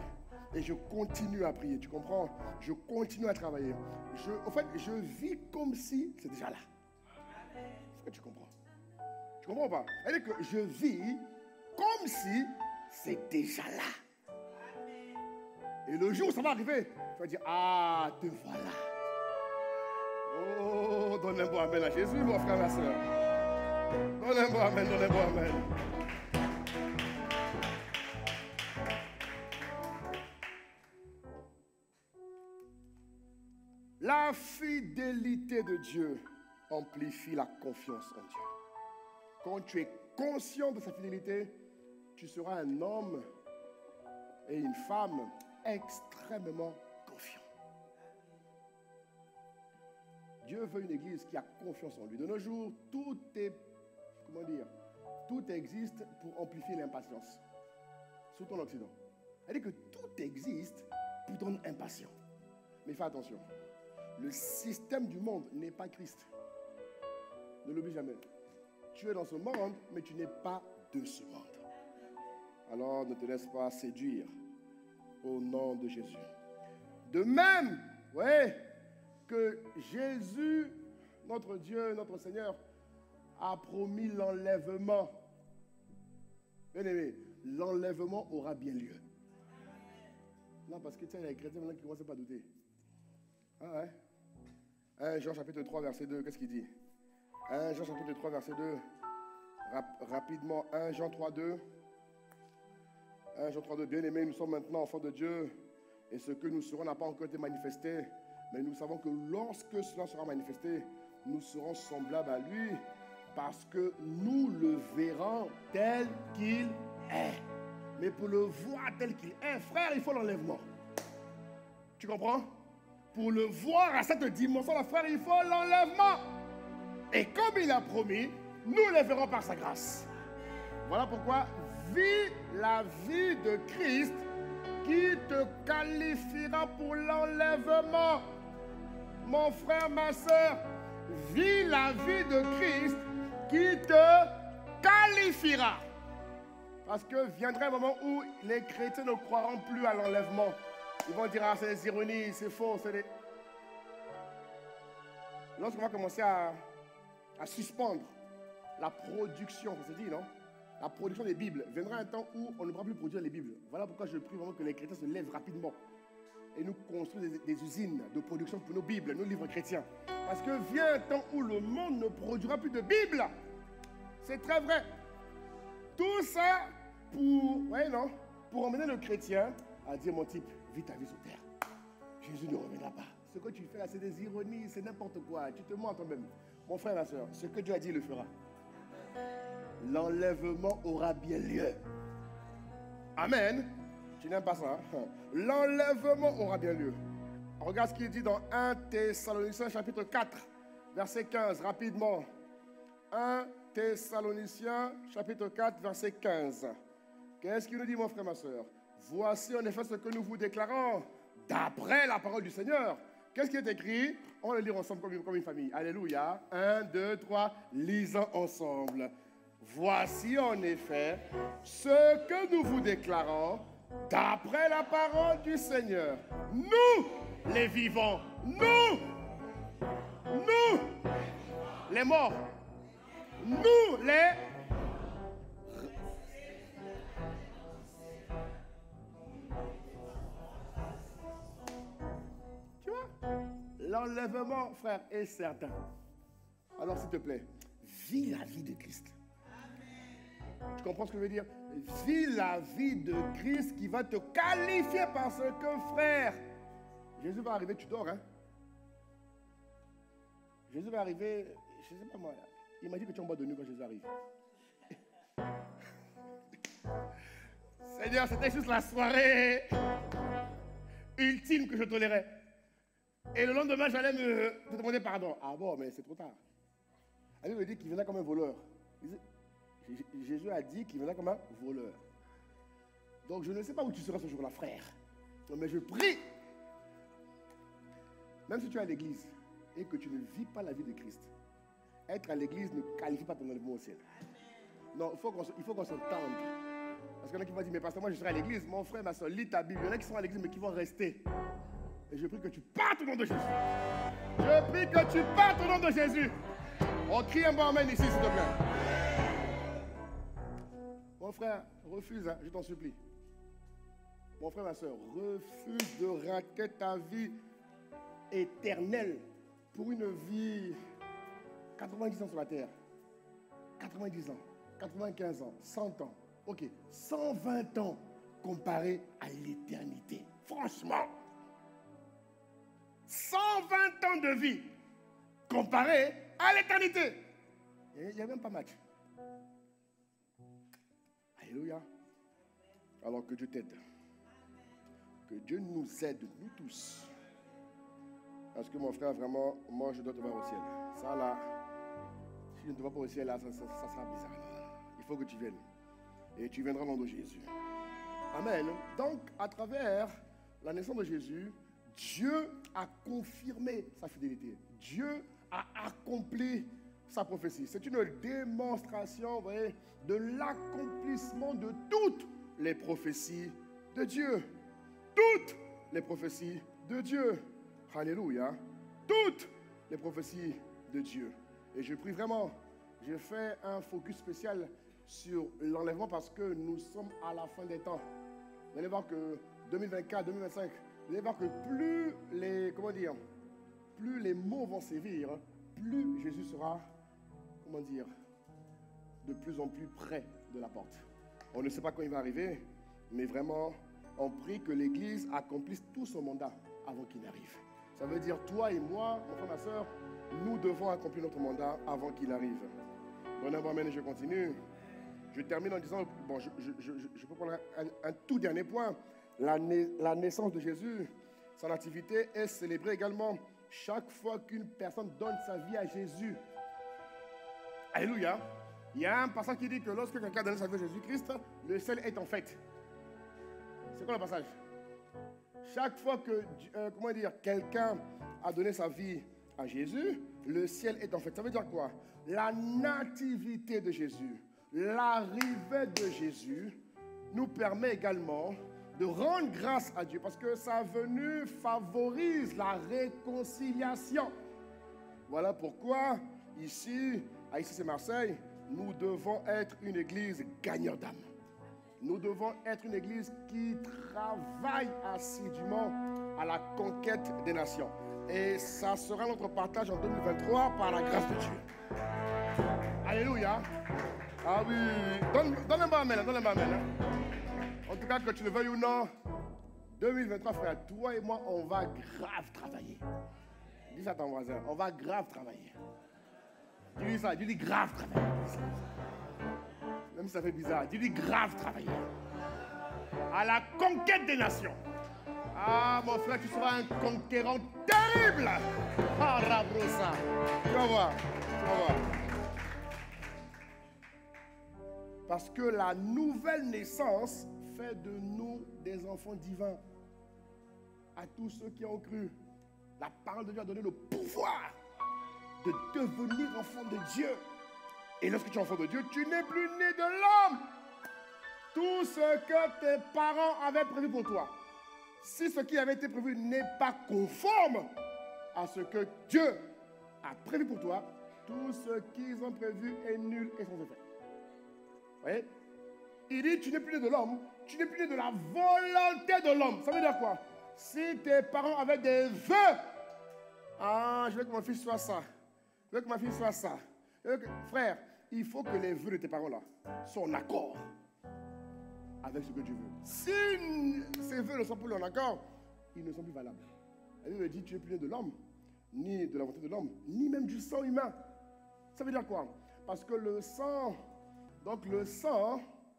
Et je continue à prier, tu comprends? Je continue à travailler. En fait, je vis comme si c'est déjà là. Est-ce que tu comprends? Tu comprends pas? Elle dit que je vis comme si c'est déjà là. Et le jour où ça va arriver, tu vas dire, ah, te voilà. Oh, donne un bon amen à Jésus, mon frère, ma soeur. Donne un bon amen, donne un bon amen. La fidélité de Dieu amplifie la confiance en Dieu. Quand tu es conscient de sa fidélité, tu seras un homme et une femme extrêmement confiants. Dieu veut une église qui a confiance en lui. De nos jours, tout existe pour amplifier l'impatience. Surtout en Occident. Elle dit que tout existe pour rendre impatient. Mais fais attention. Le système du monde n'est pas Christ. Ne l'oublie jamais. Tu es dans ce monde, mais tu n'es pas de ce monde. Alors ne te laisse pas séduire au nom de Jésus. De même, que Jésus, notre Dieu, notre Seigneur, a promis l'enlèvement. Bien aimé, l'enlèvement aura bien lieu. Non, parce que tu sais, il y a les chrétiens maintenant qui ne commencent pas à douter. Ah ouais? 1 Jean chapitre 3, verset 2, qu'est-ce qu'il dit? 1 Jean chapitre 3, verset 2. Rapidement, 1 Jean 3, 2. 1 Jean 3, 2. Bien aimés, nous sommes maintenant enfants de Dieu. Et ce que nous serons n'a pas encore été manifesté. Mais nous savons que lorsque cela sera manifesté, nous serons semblables à lui. Parce que nous le verrons tel qu'il est. Mais pour le voir tel qu'il est, frère, il faut l'enlèvement. Tu comprends? Pour le voir à cette dimension, frère, il faut l'enlèvement. Et comme il a promis, nous le verrons par sa grâce. Voilà pourquoi vis la vie de Christ qui te qualifiera pour l'enlèvement. Mon frère, ma soeur, vis la vie de Christ qui te qualifiera. Parce que viendra un moment où les chrétiens ne croiront plus à l'enlèvement. Ils vont dire, ah, c'est des ironies, c'est faux, c'est des... Lorsqu'on va commencer à suspendre la production, ça se dit, non? La production des Bibles, viendra un temps où on ne pourra plus produire les Bibles. Voilà pourquoi je prie vraiment que les chrétiens se lèvent rapidement et nous construisent des usines de production pour nos Bibles, nos livres chrétiens. Parce que vient un temps où le monde ne produira plus de Bibles. C'est très vrai. Tout ça pour emmener le chrétien à dire, mon type, vis ta vie sur terre. Jésus ne reviendra pas. Ce que tu fais là, c'est des ironies, c'est n'importe quoi. Tu te mens toi-même. Mon frère, ma soeur, ce que Dieu a dit, il le fera. L'enlèvement aura bien lieu. Amen. Tu n'aimes pas ça, hein? L'enlèvement aura bien lieu. Regarde ce qu'il dit dans 1 Thessaloniciens chapitre 4, verset 15, rapidement. 1 Thessaloniciens chapitre 4, verset 15. Qu'est-ce qu'il nous dit, mon frère, ma soeur? Voici en effet ce que nous vous déclarons d'après la parole du Seigneur. Qu'est-ce qui est écrit? On va le lire ensemble comme une famille. Alléluia. 1, 2, 3. Lisons ensemble. Voici en effet ce que nous vous déclarons d'après la parole du Seigneur. Nous, les vivants, nous, les morts, nous, les... Tu vois? L'enlèvement, frère, est certain. Alors, s'il te plaît, vis la vie de Christ. Tu comprends ce que je veux dire? Vis la vie de Christ qui va te qualifier parce que, frère, Jésus va arriver, tu dors, hein? Jésus va arriver, je ne sais pas moi, il m'a dit que tu es en boîte de nuit quand Jésus arrive. Seigneur, c'était juste la soirée ultime que je tolérais. Et le lendemain, j'allais te demander pardon. Ah bon, mais c'est trop tard. Elle me dit qu'il venait comme un voleur. Jésus a dit qu'il venait comme un voleur. Donc je ne sais pas où tu seras ce jour-là, frère. Mais je prie. Même si tu es à l'église et que tu ne vis pas la vie de Christ, être à l'église ne qualifie pas ton enlèvement au ciel. Non, il faut qu'on s'entende. Parce qu'il y en a qui vont dire, mais pasteur, moi je serai à l'église. Mon frère, ma soeur, lis ta Bible. Il y en a qui sont à l'église mais qui vont rester. Et je prie que tu partes au nom de Jésus. Je prie que tu partes au nom de Jésus. On crie un bon amen ici, s'il te plaît. Mon frère, refuse, hein, je t'en supplie. Mon frère, ma soeur, refuse de rater ta vie éternelle pour une vie 90 ans sur la terre. 90 ans, 95 ans, 100 ans. Ok, 120 ans comparé à l'éternité. Franchement, 120 ans de vie comparé à l'éternité. Il n'y a même pas match. Alléluia. Alors que Dieu t'aide. Que Dieu nous aide, nous tous. Parce que mon frère, vraiment, moi je dois te voir au ciel. Ça là, si je ne te vois pas au ciel là, ça sera bizarre. Il faut que tu viennes. Et tu viendras au nom de Jésus. Amen. Donc, à travers la naissance de Jésus, Dieu a confirmé sa fidélité. Dieu a accompli sa prophétie. C'est une démonstration, vous voyez, de l'accomplissement de toutes les prophéties de Dieu. Toutes les prophéties de Dieu. Alléluia. Toutes les prophéties de Dieu. Et je prie vraiment, j'ai fait un focus spécial sur l'enlèvement parce que nous sommes à la fin des temps. Vous allez voir que 2024, 2025, vous allez voir que plus les mots vont sévir, plus Jésus sera, de plus en plus près de la porte. On ne sait pas quand il va arriver, mais vraiment, on prie que l'Église accomplisse tout son mandat avant qu'il n'arrive. Ça veut dire, toi et moi, mon frère, ma soeur, nous devons accomplir notre mandat avant qu'il arrive. Donnez-moi amen et je continue. Je termine en disant, bon, je peux prendre un tout dernier point. La naissance de Jésus, son activité est célébrée également chaque fois qu'une personne donne sa vie à Jésus. Alléluia. Il y a un passage qui dit que lorsque quelqu'un donne sa vie à Jésus-Christ, le ciel est en fête. C'est quoi le passage? Chaque fois que quelqu'un a donné sa vie à Jésus, le ciel est en fête. Ça veut dire quoi? La nativité de Jésus, l'arrivée de Jésus nous permet également de rendre grâce à Dieu parce que sa venue favorise la réconciliation. Voilà pourquoi ici, à ICC Marseille, nous devons être une église gagnante d'âme. Nous devons être une église qui travaille assidûment à la conquête des nations. Et ça sera notre partage en 2023 par la grâce de Dieu. Alléluia. Ah oui, donne-moi amen, donne-moi amen. En tout cas, que tu le veuilles ou non, 2023, frère, toi et moi, on va grave travailler. Dis ça à ton voisin, on va grave travailler. Dis ça, dis grave travailler. Même si ça fait bizarre, dis grave travailler. À la conquête des nations. Ah, mon frère, tu seras un conquérant terrible. Ah, Rabrosa. Tu vas voir, tu vas voir. Parce que la nouvelle naissance fait de nous des enfants divins. À tous ceux qui ont cru, la parole de Dieu a donné le pouvoir de devenir enfant de Dieu. Et lorsque tu es enfant de Dieu, tu n'es plus né de l'homme. Tout ce que tes parents avaient prévu pour toi, si ce qui avait été prévu n'est pas conforme à ce que Dieu a prévu pour toi, tout ce qu'ils ont prévu est nul et sans effet. Vous voyez? Il dit, tu n'es plus né de l'homme, tu n'es plus né de la volonté de l'homme. Ça veut dire quoi? Si tes parents avaient des vœux, ah, je veux que mon fils soit ça, je veux que ma fille soit ça. Frère, il faut que les vœux de tes parents là soient en accord avec ce que Dieu veut. Si ces vœux ne sont plus en accord, ils ne sont plus valables. La Bible dit, tu n'es plus né de l'homme, ni de la volonté de l'homme, ni même du sang humain. Ça veut dire quoi? Parce que le sang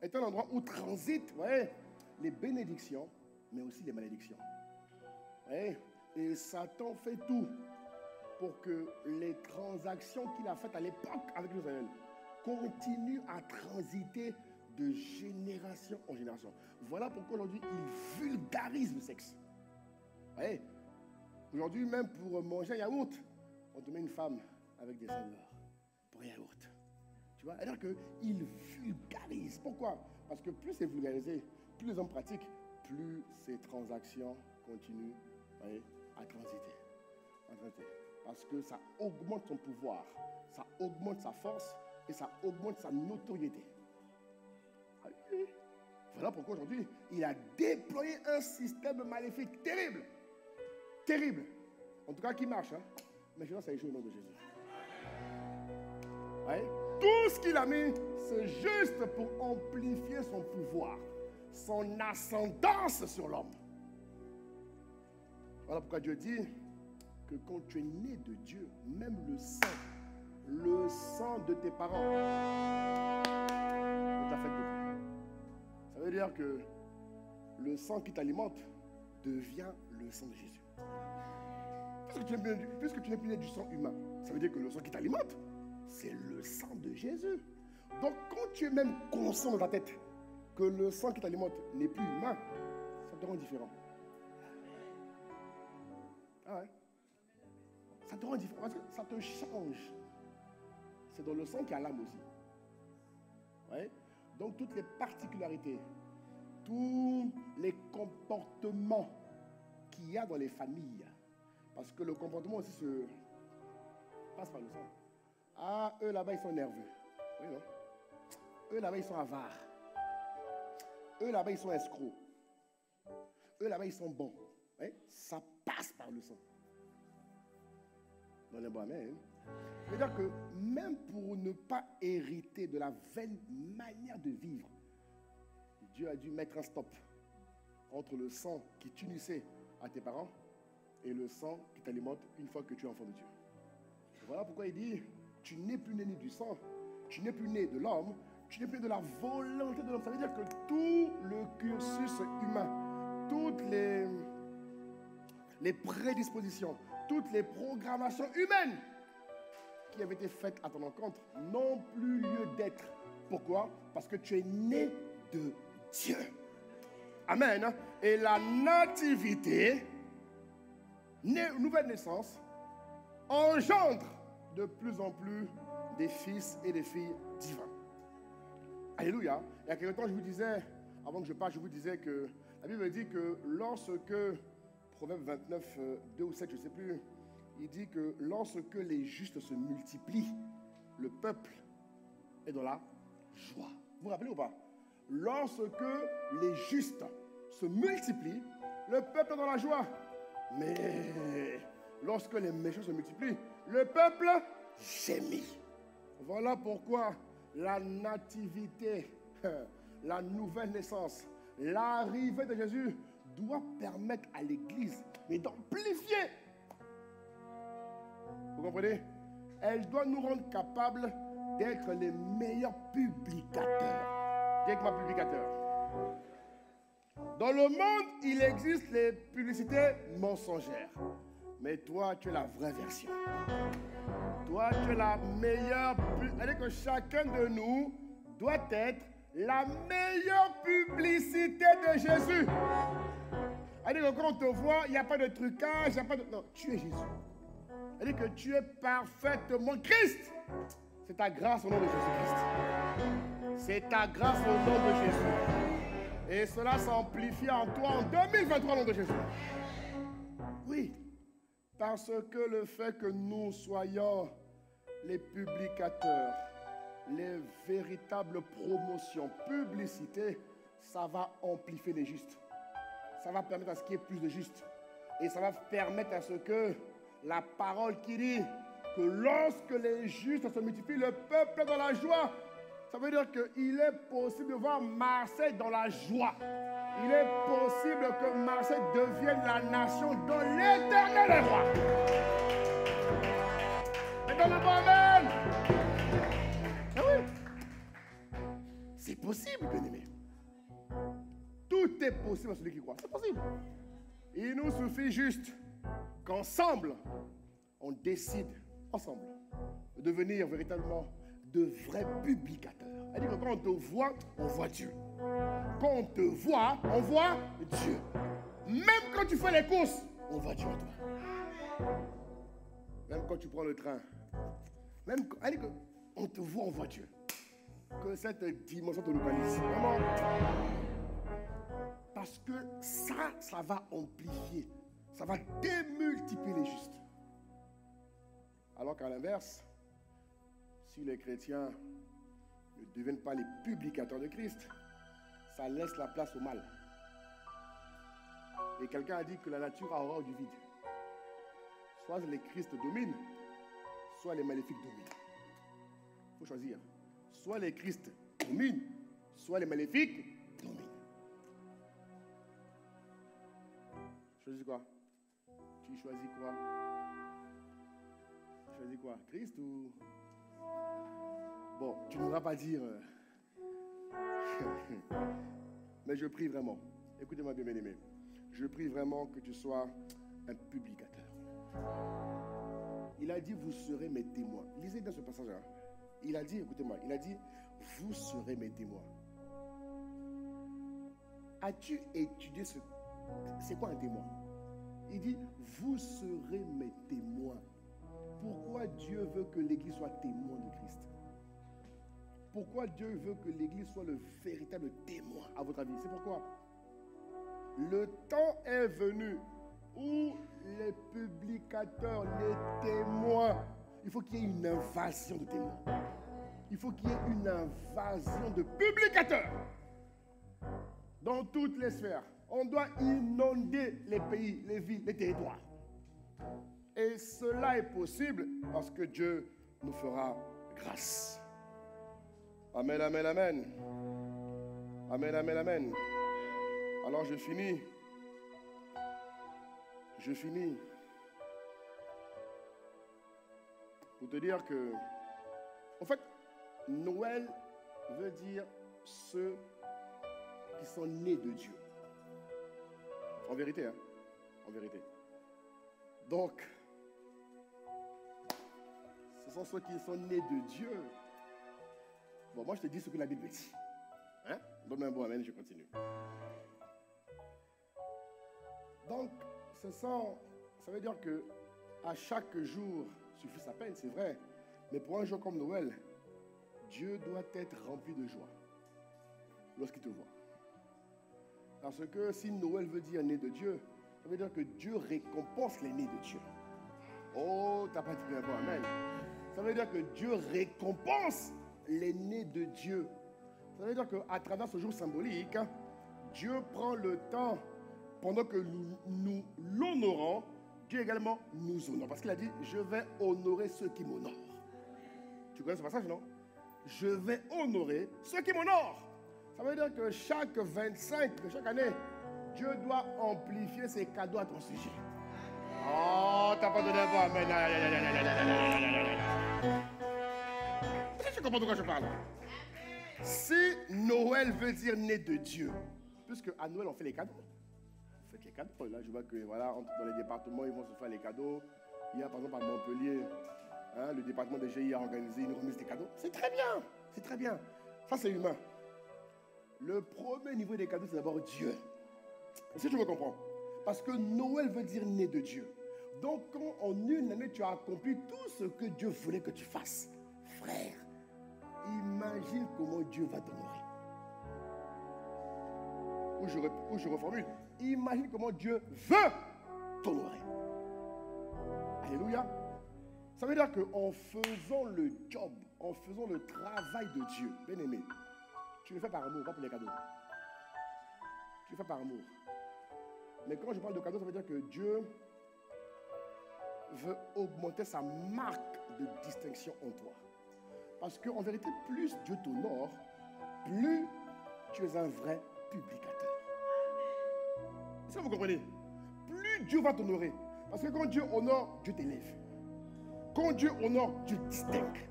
est un endroit où transitent, vous voyez, les bénédictions, mais aussi les malédictions. Vous voyez? Et Satan fait tout pour que les transactions qu'il a faites à l'époque avec Israël continuent à transiter de génération en génération. Voilà pourquoi aujourd'hui, il vulgarise le sexe. Vous voyez? Aujourd'hui, même pour manger un yaourt, on te met une femme avec des seins noirs pour un yaourt. Tu vois? C'est-à-dire qu'il vulgarise. Pourquoi? Parce que plus c'est vulgarisé, plus les hommes pratiquent, plus ces transactions continuent, vous voyez, à transiter. Parce que ça augmente son pouvoir, ça augmente sa force et ça augmente sa notoriété. Voilà pourquoi aujourd'hui, il a déployé un système maléfique terrible. Terrible. En tout cas, qui marche. Hein? Mais je ça échoue au nom de Jésus. Ouais. Tout ce qu'il a mis, c'est juste pour amplifier son pouvoir, son ascendance sur l'homme. Voilà pourquoi Dieu dit que quand tu es né de Dieu, même le sang de tes parents ne t'affecte plus. Ça veut dire que le sang qui t'alimente devient le sang de Jésus. Puisque tu n'es plus né du sang humain, ça veut dire que le sang qui t'alimente, c'est le sang de Jésus. Donc quand tu es même conscient dans ta tête que le sang qui t'alimente n'est plus humain, ça te rend différent. Ah ouais. Ça te rend différent parce que ça te change. C'est dans le sang qu'il y a l'âme aussi. Ouais. Donc toutes les particularités, tous les comportements qu'il y a dans les familles, parce que le comportement aussi se passe par le sang. Ah, eux là-bas ils sont nerveux. Oui, non? Eux là-bas ils sont avares. Eux là-bas ils sont escrocs. Eux là-bas ils sont bons. Ouais. Ça passe par le sang. Dans les bras, amen. C'est-à-dire que même pour ne pas hériter de la vaine manière de vivre, Dieu a dû mettre un stop entre le sang qui t'unissait à tes parents et le sang qui t'alimente une fois que tu es enfant de Dieu. Voilà pourquoi il dit, tu n'es plus né du sang, tu n'es plus né de l'homme, tu n'es plus né de la volonté de l'homme. Ça veut dire que tout le cursus humain, toutes les prédispositions, toutes les programmations humaines qui avaient été faites à ton encontre n'ont plus lieu d'être. Pourquoi? Parce que tu es né de Dieu. Amen. Et la nativité, nouvelle naissance, engendre de plus en plus des fils et des filles divins. Alléluia. Il y a quelque temps, je vous disais, avant que je parte, je vous disais que la Bible dit que lorsque, Proverbe 29, 2 ou 7, je ne sais plus, il dit que lorsque les justes se multiplient, le peuple est dans la joie. Vous vous rappelez ou pas? Lorsque les justes se multiplient, le peuple est dans la joie. Mais lorsque les méchants se multiplient, le peuple gémit. Voilà pourquoi la nativité, la nouvelle naissance, l'arrivée de Jésus doit permettre à l'Église d'amplifier. Vous comprenez? Elle doit nous rendre capables d'être les meilleurs publicateurs. Dites-moi publicateurs. Dans le monde, il existe les publicités mensongères. Mais toi, tu es la vraie version. Toi, tu es la meilleure. C'est-à-dire que chacun de nous doit être la meilleure publicité de Jésus. C'est-à-dire que quand on te voit, il n'y a pas de trucage, il n'y a pas de... Non, tu es Jésus. C'est-à-dire que tu es parfaitement Christ. C'est ta grâce au nom de Jésus-Christ. C'est ta grâce au nom de Jésus. Et cela s'amplifie en toi en 2023 au nom de Jésus. Oui, parce que le fait que nous soyons les publicateurs, les véritables promotions, publicités, ça va amplifier les justes. Ça va permettre à ce qu'il y ait plus de justes. Et ça va permettre à ce que la parole qui dit que lorsque les justes se multiplient, le peuple est dans la joie. Ça veut dire qu'il est possible de voir Marseille dans la joie. Il est possible que Marseille devienne la nation dont l'Éternel est roi. Et dans le Amen. Ah oui. C'est possible, bien-aimé. Tout est possible à celui qui croit. C'est possible. Il nous suffit juste qu'ensemble, on décide, ensemble, de devenir véritablement de vrais publicateurs. C'est-à-dire que quand on te voit, on voit Dieu. Quand on te voit, on voit Dieu. Même quand tu fais les courses, on voit Dieu en toi. Même quand tu prends le train, même quand on te voit, on voit Dieu. Que cette dimension te localise. Vraiment. Parce que ça va amplifier. Ça va démultiplier les justes. Alors qu'à l'inverse, si les chrétiens ne deviennent pas les publicateurs de Christ, ça laisse la place au mal. Et quelqu'un a dit que la nature a horreur du vide. Soit les Christ dominent, soit les maléfiques dominent. Il faut choisir. Soit les Christ dominent, soit les maléfiques dominent. Choisis quoi? Tu choisis quoi? Tu choisis quoi? Christ ou... Bon, tu ne m'auras pas dire... Mais je prie vraiment. Écoutez-moi bien, bien-aimé. Je prie vraiment que tu sois un publicateur. Il a dit, vous serez mes témoins. Lisez bien ce passage-là. Il a dit, écoutez-moi, il a dit, vous serez mes témoins. As-tu étudié ce... C'est quoi un témoin? Il dit, vous serez mes témoins. Pourquoi Dieu veut que l'Église soit témoin de Christ? Pourquoi Dieu veut que l'Église soit le véritable témoin, à votre avis? C'est pourquoi le temps est venu où les publicateurs, les témoins, il faut qu'il y ait une invasion de témoins. Il faut qu'il y ait une invasion de publicateurs dans toutes les sphères. On doit inonder les pays, les villes, les territoires. Et cela est possible parce que Dieu nous fera grâce. Amen, amen, amen. Amen, amen, amen. Alors je finis. Je finis. Pour te dire que, en fait, Noël veut dire ceux qui sont nés de Dieu. En vérité, hein? En vérité. Donc, ce sont ceux qui sont nés de Dieu. Bon, moi je te dis ce que la Bible dit. Hein? Donne-moi un bon amen, je continue. Donc, ça veut dire que à chaque jour suffit sa peine, c'est vrai. Mais pour un jour comme Noël, Dieu doit être rempli de joie lorsqu'il te voit. Parce que si Noël veut dire né de Dieu, ça veut dire que Dieu récompense les nés de Dieu. Oh, t'as pas dit bien bon amen. Ça veut dire que Dieu récompense les nés de Dieu. Ça veut dire qu'à travers ce jour symbolique, Dieu prend le temps, pendant que nous l'honorons, Dieu également nous honore. Parce qu'il a dit, je vais honorer ceux qui m'honorent. Tu connais ce passage, non? Je vais honorer ceux qui m'honorent. Ça veut dire que chaque 25 de chaque année, Dieu doit amplifier ses cadeaux à ton sujet. Oh, t'as pas donné un bon amen. Tu comprends de quoi je parle? Si Noël veut dire né de Dieu, puisque à Noël on fait les cadeaux. On fait les cadeaux. Là, je vois que voilà, dans les départements, ils vont se faire les cadeaux. Il y a par exemple à Montpellier, hein, le département de GI a organisé une remise des cadeaux. C'est très bien. C'est très bien. Ça, c'est humain. Le premier niveau des cadeaux, c'est d'abord Dieu. Si tu me comprends. Parce que Noël veut dire né de Dieu. Donc, quand en une année, tu as accompli tout ce que Dieu voulait que tu fasses, frère, imagine comment Dieu va t'honorer. Ou je reformule. Imagine comment Dieu veut t'honorer. Alléluia. Ça veut dire qu'en faisant le job, en faisant le travail de Dieu, bien aimé, tu le fais par amour, pas pour les cadeaux. Tu le fais par amour. Mais quand je parle de cadeaux, ça veut dire que Dieu veut augmenter sa marque de distinction en toi. Parce qu'en vérité, plus Dieu t'honore, plus tu es un vrai publicateur. Est-ce que vous comprenez? Plus Dieu va t'honorer. Parce que quand Dieu honore, Dieu t'élève. Quand Dieu honore, Dieu distingue.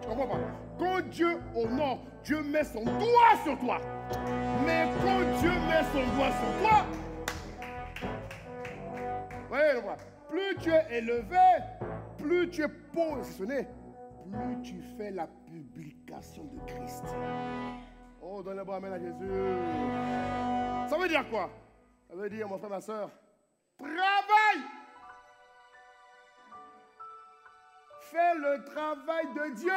Tu comprends pas? Quand Dieu honore, Dieu met son doigt sur toi. Mais quand Dieu met son doigt sur toi, voyez, plus tu es élevé, plus tu es positionné, plus tu fais la publication de Christ. Oh, donne le bon amen à Jésus. Ça veut dire quoi? Ça veut dire, mon frère, ma soeur, travaille. Fais le travail de Dieu.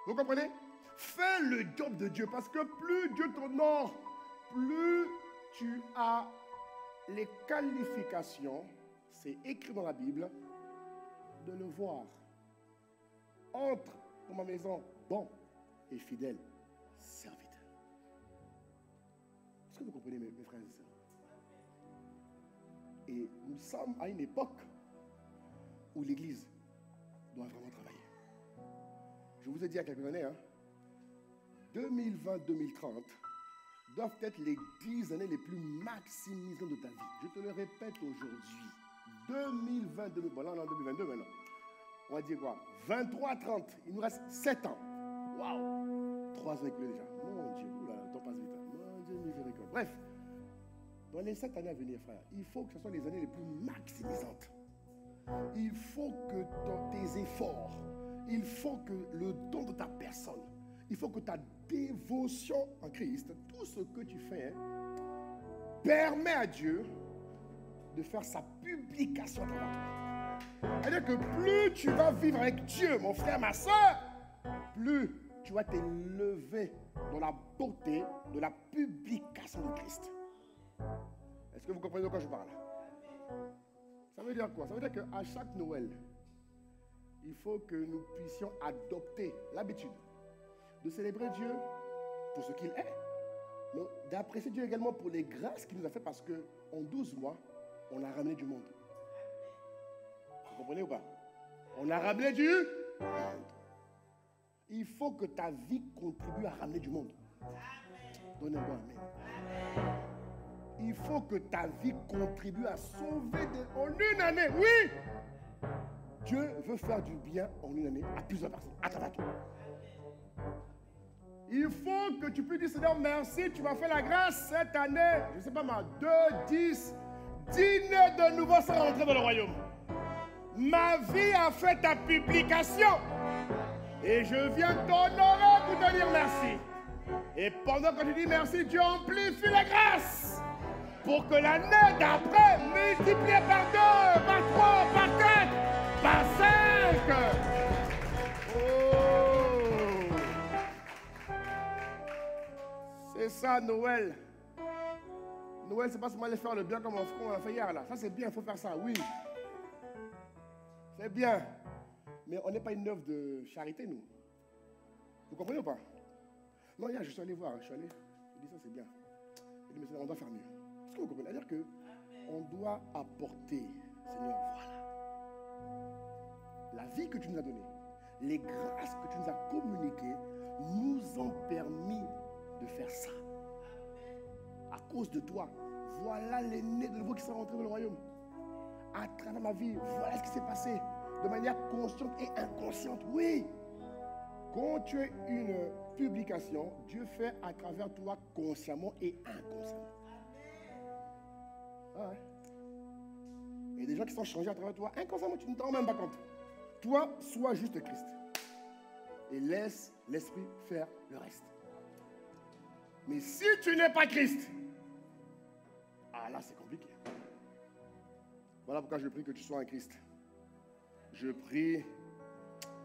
Vous comprenez? Fais le job de Dieu. Parce que plus Dieu t'honore, plus tu as les qualifications, c'est écrit dans la Bible, de le voir. Entre dans ma maison, bon et fidèle serviteur. Est-ce que vous comprenez, mes frères et sœurs? Et nous sommes à une époque où l'Église doit vraiment travailler. Je vous ai dit il y a quelques années, 2020-2030 doivent être les 10 années les plus maximisantes de ta vie. Je te le répète aujourd'hui. 2020, bon là on est en 2022 maintenant. On va dire quoi? 23-30, il nous reste 7 ans. Waouh! 3 ans écoulés déjà. Mon Dieu, oula, le temps passe vite. Mon Dieu, miséricorde. Bref, dans les 7 années à venir, frère, il faut que ce soit les années les plus maximisantes. Il faut que dans tes efforts, il faut que le don de ta personne, il faut que ta dévotion en Christ, tout ce que tu fais, permet à Dieu de faire sa publication à travers toi. C'est-à-dire que plus tu vas vivre avec Dieu, mon frère, ma soeur, plus tu vas t'élever dans la beauté de la publication de Christ. Est-ce que vous comprenez de quoi je parle? Ça veut dire quoi? Ça veut dire qu'à chaque Noël, il faut que nous puissions adopter l'habitude de célébrer Dieu pour ce qu'il est, mais d'apprécier Dieu également pour les grâces qu'il nous a fait, parce qu'en 12 mois, on a ramené du monde. Vous comprenez ou pas? On a ramené du monde. Il faut que ta vie contribue à ramener du monde. Donnez-moi amen. Il faut que ta vie contribue à sauver en une année. Oui! Dieu veut faire du bien en une année à plusieurs personnes, à travers toi. Il faut que tu puisses dire, Seigneur, merci, tu m'as fait la grâce cette année. Je ne sais pas moi, 2, 10 nés de nouveau sont rentrés dans le royaume. Ma vie a fait ta publication. Et je viens t'honorer pour te dire merci. Et pendant que tu dis merci, Dieu amplifie la grâce. Pour que l'année d'après, multipliée par 2, par 3, par 4, par 5. Oh! C'est ça, Noël. Noël, c'est pas seulement aller faire le bien comme on a fait hier, là. Ça, c'est bien, il faut faire ça, oui. C'est bien. Mais on n'est pas une œuvre de charité, nous. Vous comprenez ou pas? Non, hier, je suis allé voir. Je suis dit, ça, c'est bien. Je dit, mais on doit faire mieux. Est-ce que vous comprenez? C'est-à-dire qu'on doit apporter, Seigneur, voilà. La vie que tu nous as donnée, les grâces que tu nous as communiquées, nous ont permis de faire ça. À cause de toi, voilà les nés de nouveau qui sont rentrés dans le royaume. À travers ma vie, voilà ce qui s'est passé. De manière consciente et inconsciente, oui. Quand tu es une publication, Dieu fait à travers toi consciemment et inconsciemment. Ah ouais. Il y a des gens qui sont changés à travers toi inconsciemment, tu ne t'en rends même pas compte. Toi, sois juste Christ. Et laisse l'Esprit faire le reste. Mais si tu n'es pas Christ, ah là c'est compliqué. Voilà pourquoi je prie que tu sois un Christ. Je prie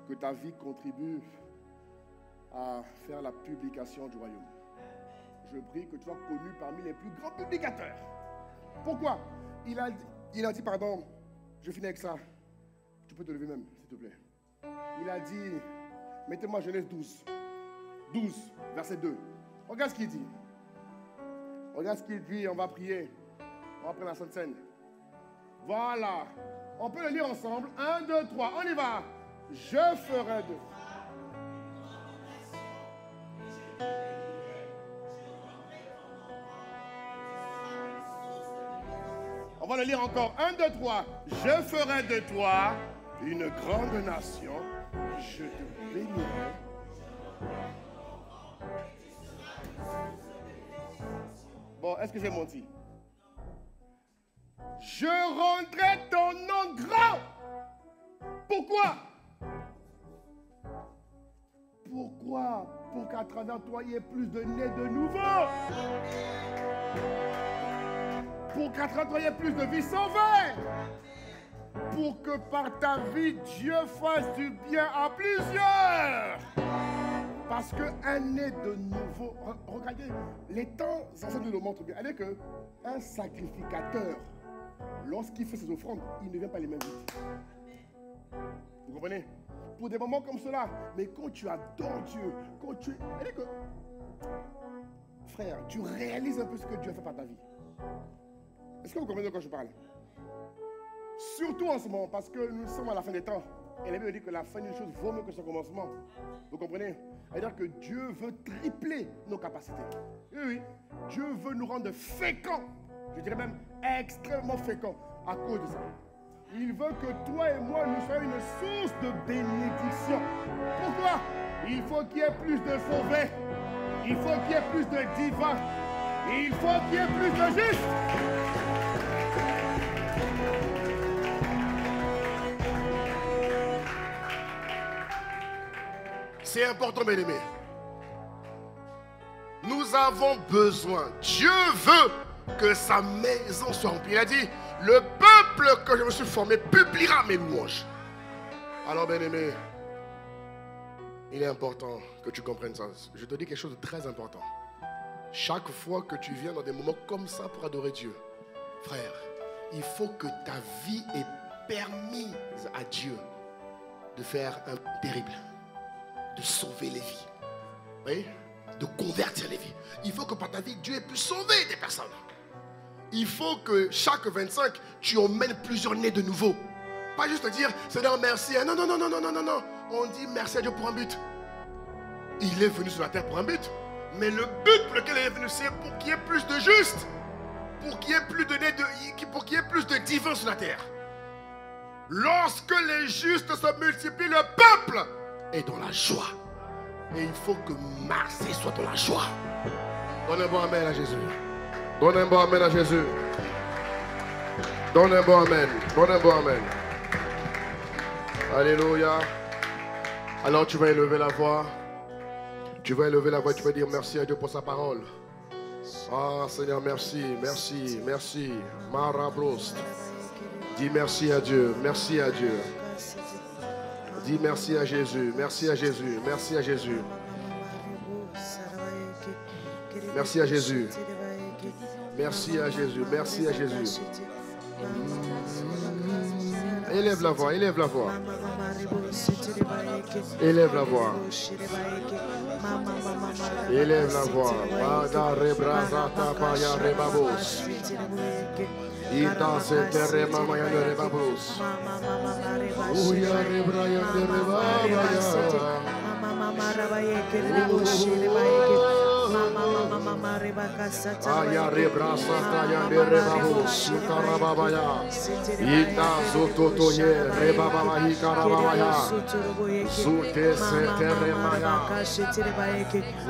que ta vie contribue à faire la publication du royaume. Je prie que tu sois connu parmi les plus grands publicateurs. Pourquoi? Il a dit, pardon, je finis avec ça. Tu peux te lever même, s'il te plaît. Il a dit, mettez-moi Genèse 12. 12, verset 2. Regarde ce qu'il dit. Regarde ce qu'il dit, on va prier. On va prendre la Sainte Seine. Voilà. On peut le lire ensemble. 1, 2, 3. On y va. Je ferai de... On va le lire encore. 1, 2, 3. Je ferai de toi une grande nation. Je te bénirai. Bon, est-ce que j'ai menti? Je rendrai ton nom grand. Pourquoi? Pourquoi? Pour qu'à travers toi, il y ait plus de nés de nouveau. Pour qu'à travers toi, il y ait plus de vies sauvées. Pour que par ta vie, Dieu fasse du bien à plusieurs. Parce qu'un né de nouveau, regardez, les temps anciens nous le montrent bien. C'est-à-dire qu'un sacrificateur, lorsqu'il fait ses offrandes, il ne vient pas les mêmes vies. Vous comprenez? Pour des moments comme cela. Mais quand tu adores Dieu, quand tu... C'est-à-dire que frère, tu réalises un peu ce que Dieu a fait par ta vie. Est-ce que vous comprenez de quoi je parle? Surtout en ce moment, parce que nous sommes à la fin des temps. Et la Bible dit que la fin d'une chose vaut mieux que son commencement. Vous comprenez? C'est-à-dire que Dieu veut tripler nos capacités. Oui, oui. Dieu veut nous rendre féconds. Je dirais même extrêmement féconds à cause de ça. Il veut que toi et moi, nous soyons une source de bénédiction. Pourquoi? Il faut qu'il y ait plus de sauvés. Il faut qu'il y ait plus de divins. Il faut qu'il y ait plus de justes. C'est important, bien aimé. Nous avons besoin. Dieu veut que sa maison soit remplie. Il a dit, le peuple que je me suis formé publiera mes louanges. Alors, bien aimé, il est important que tu comprennes ça. Je te dis quelque chose de très important. Chaque fois que tu viens dans des moments comme ça pour adorer Dieu, frère, il faut que ta vie ait permis à Dieu de faire un terrible, de sauver les vies, oui, de convertir les vies. Il faut que par ta vie, Dieu ait pu sauver des personnes. Il faut que chaque 25, tu emmènes plusieurs nés de nouveau. Pas juste dire, Seigneur, merci. Non, non, non, non, non, non, non, non. On dit merci à Dieu pour un but. Il est venu sur la terre pour un but. Mais le but pour lequel il est venu, c'est pour qu'il y ait plus de justes. Pour qu'il y ait plus de nés pour qu'il y ait plus de divins sur la terre. Lorsque les justes se multiplient, le peuple est dans la joie. Et il faut que Marseille soit dans la joie. Donne un bon amen à Jésus. Donne un bon amen à Jésus. Donne un bon amen. Donne un bon amen. Alléluia. Alors tu vas élever la voix. Tu vas élever la voix. Tu vas dire merci à Dieu pour sa parole. Ah Seigneur, merci, merci, merci. Marabrost. Dis merci à Dieu. Merci à Dieu. Dis merci à Jésus. Merci à Jésus. Merci à Jésus. Merci à Jésus. Merci à Jésus. Merci à Jésus. Élève la voix, élève la voix. Élève la voix. Élève la voix. Pada rebrazata paya rebabos. Ita se terre mama ya rebabos. Uya rebraya rebabaya. Aya rebrasata ya rebabos. Karababaya. Ita zototoye rebabaya karababaya. Zute se terre maya.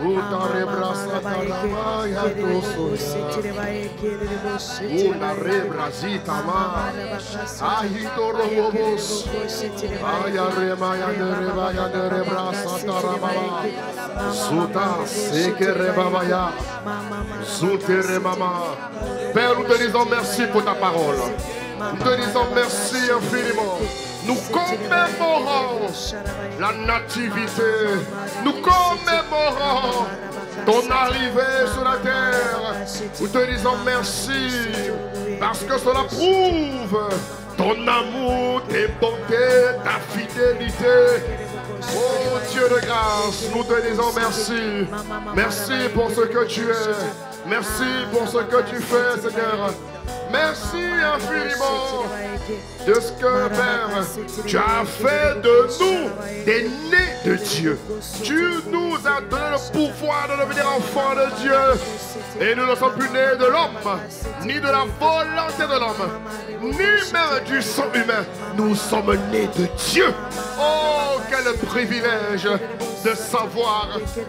Uta rebrasata rabaya tosoya. Una rebrazita ma. Ahito robos. Aya remaya rebaya rebrasata rababa. Suta seke rebabaya. Zute remama. Père, nous te disons merci pour ta parole. Nous te disons merci infiniment. Nous commémorons la nativité. Nous commémorons ton arrivée sur la terre. Nous te disons merci parce que cela prouve ton amour, tes bontés, ta fidélité. Oh Dieu de grâce, nous te disons merci. Merci pour ce que tu es. Merci pour ce que tu fais, Seigneur. Merci infiniment de ce que, Père, tu as fait de nous des nés de Dieu. Tu nous as donné le pouvoir de devenir enfants de Dieu. Et nous ne sommes plus nés de l'homme, ni de la volonté de l'homme, ni même du sang humain. Nous sommes nés de Dieu. Oh, quel privilège de savoir,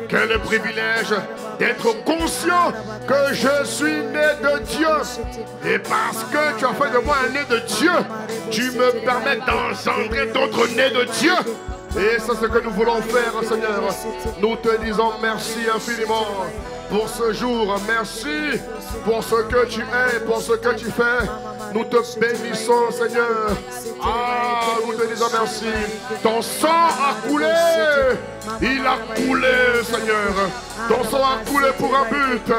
quel privilège d'être conscient que je suis né de Dieu. Et parce que tu as fait de moi un né de Dieu, tu me permets d'engendrer d'autres nés de Dieu. Et c'est ce que nous voulons faire, Seigneur. Nous te disons merci infiniment pour ce jour. Merci pour ce que tu es, pour ce que tu fais. Nous te bénissons, Seigneur. Ah, nous te disons merci. Ton sang a coulé. Il a coulé, Seigneur. Ton sang a coulé pour un but.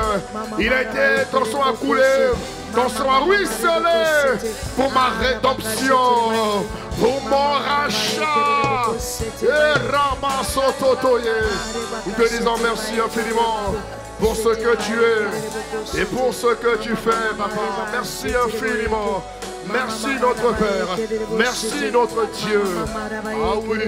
Ton sang a coulé. Ton sang a ruisselé pour ma rédemption, pour mon rachat. Et Ramasototoye. Nous te disons merci infiniment. pour ce que tu es et pour ce que tu fais, papa. Merci infiniment. Merci notre Père. Merci notre Dieu. Ah oui.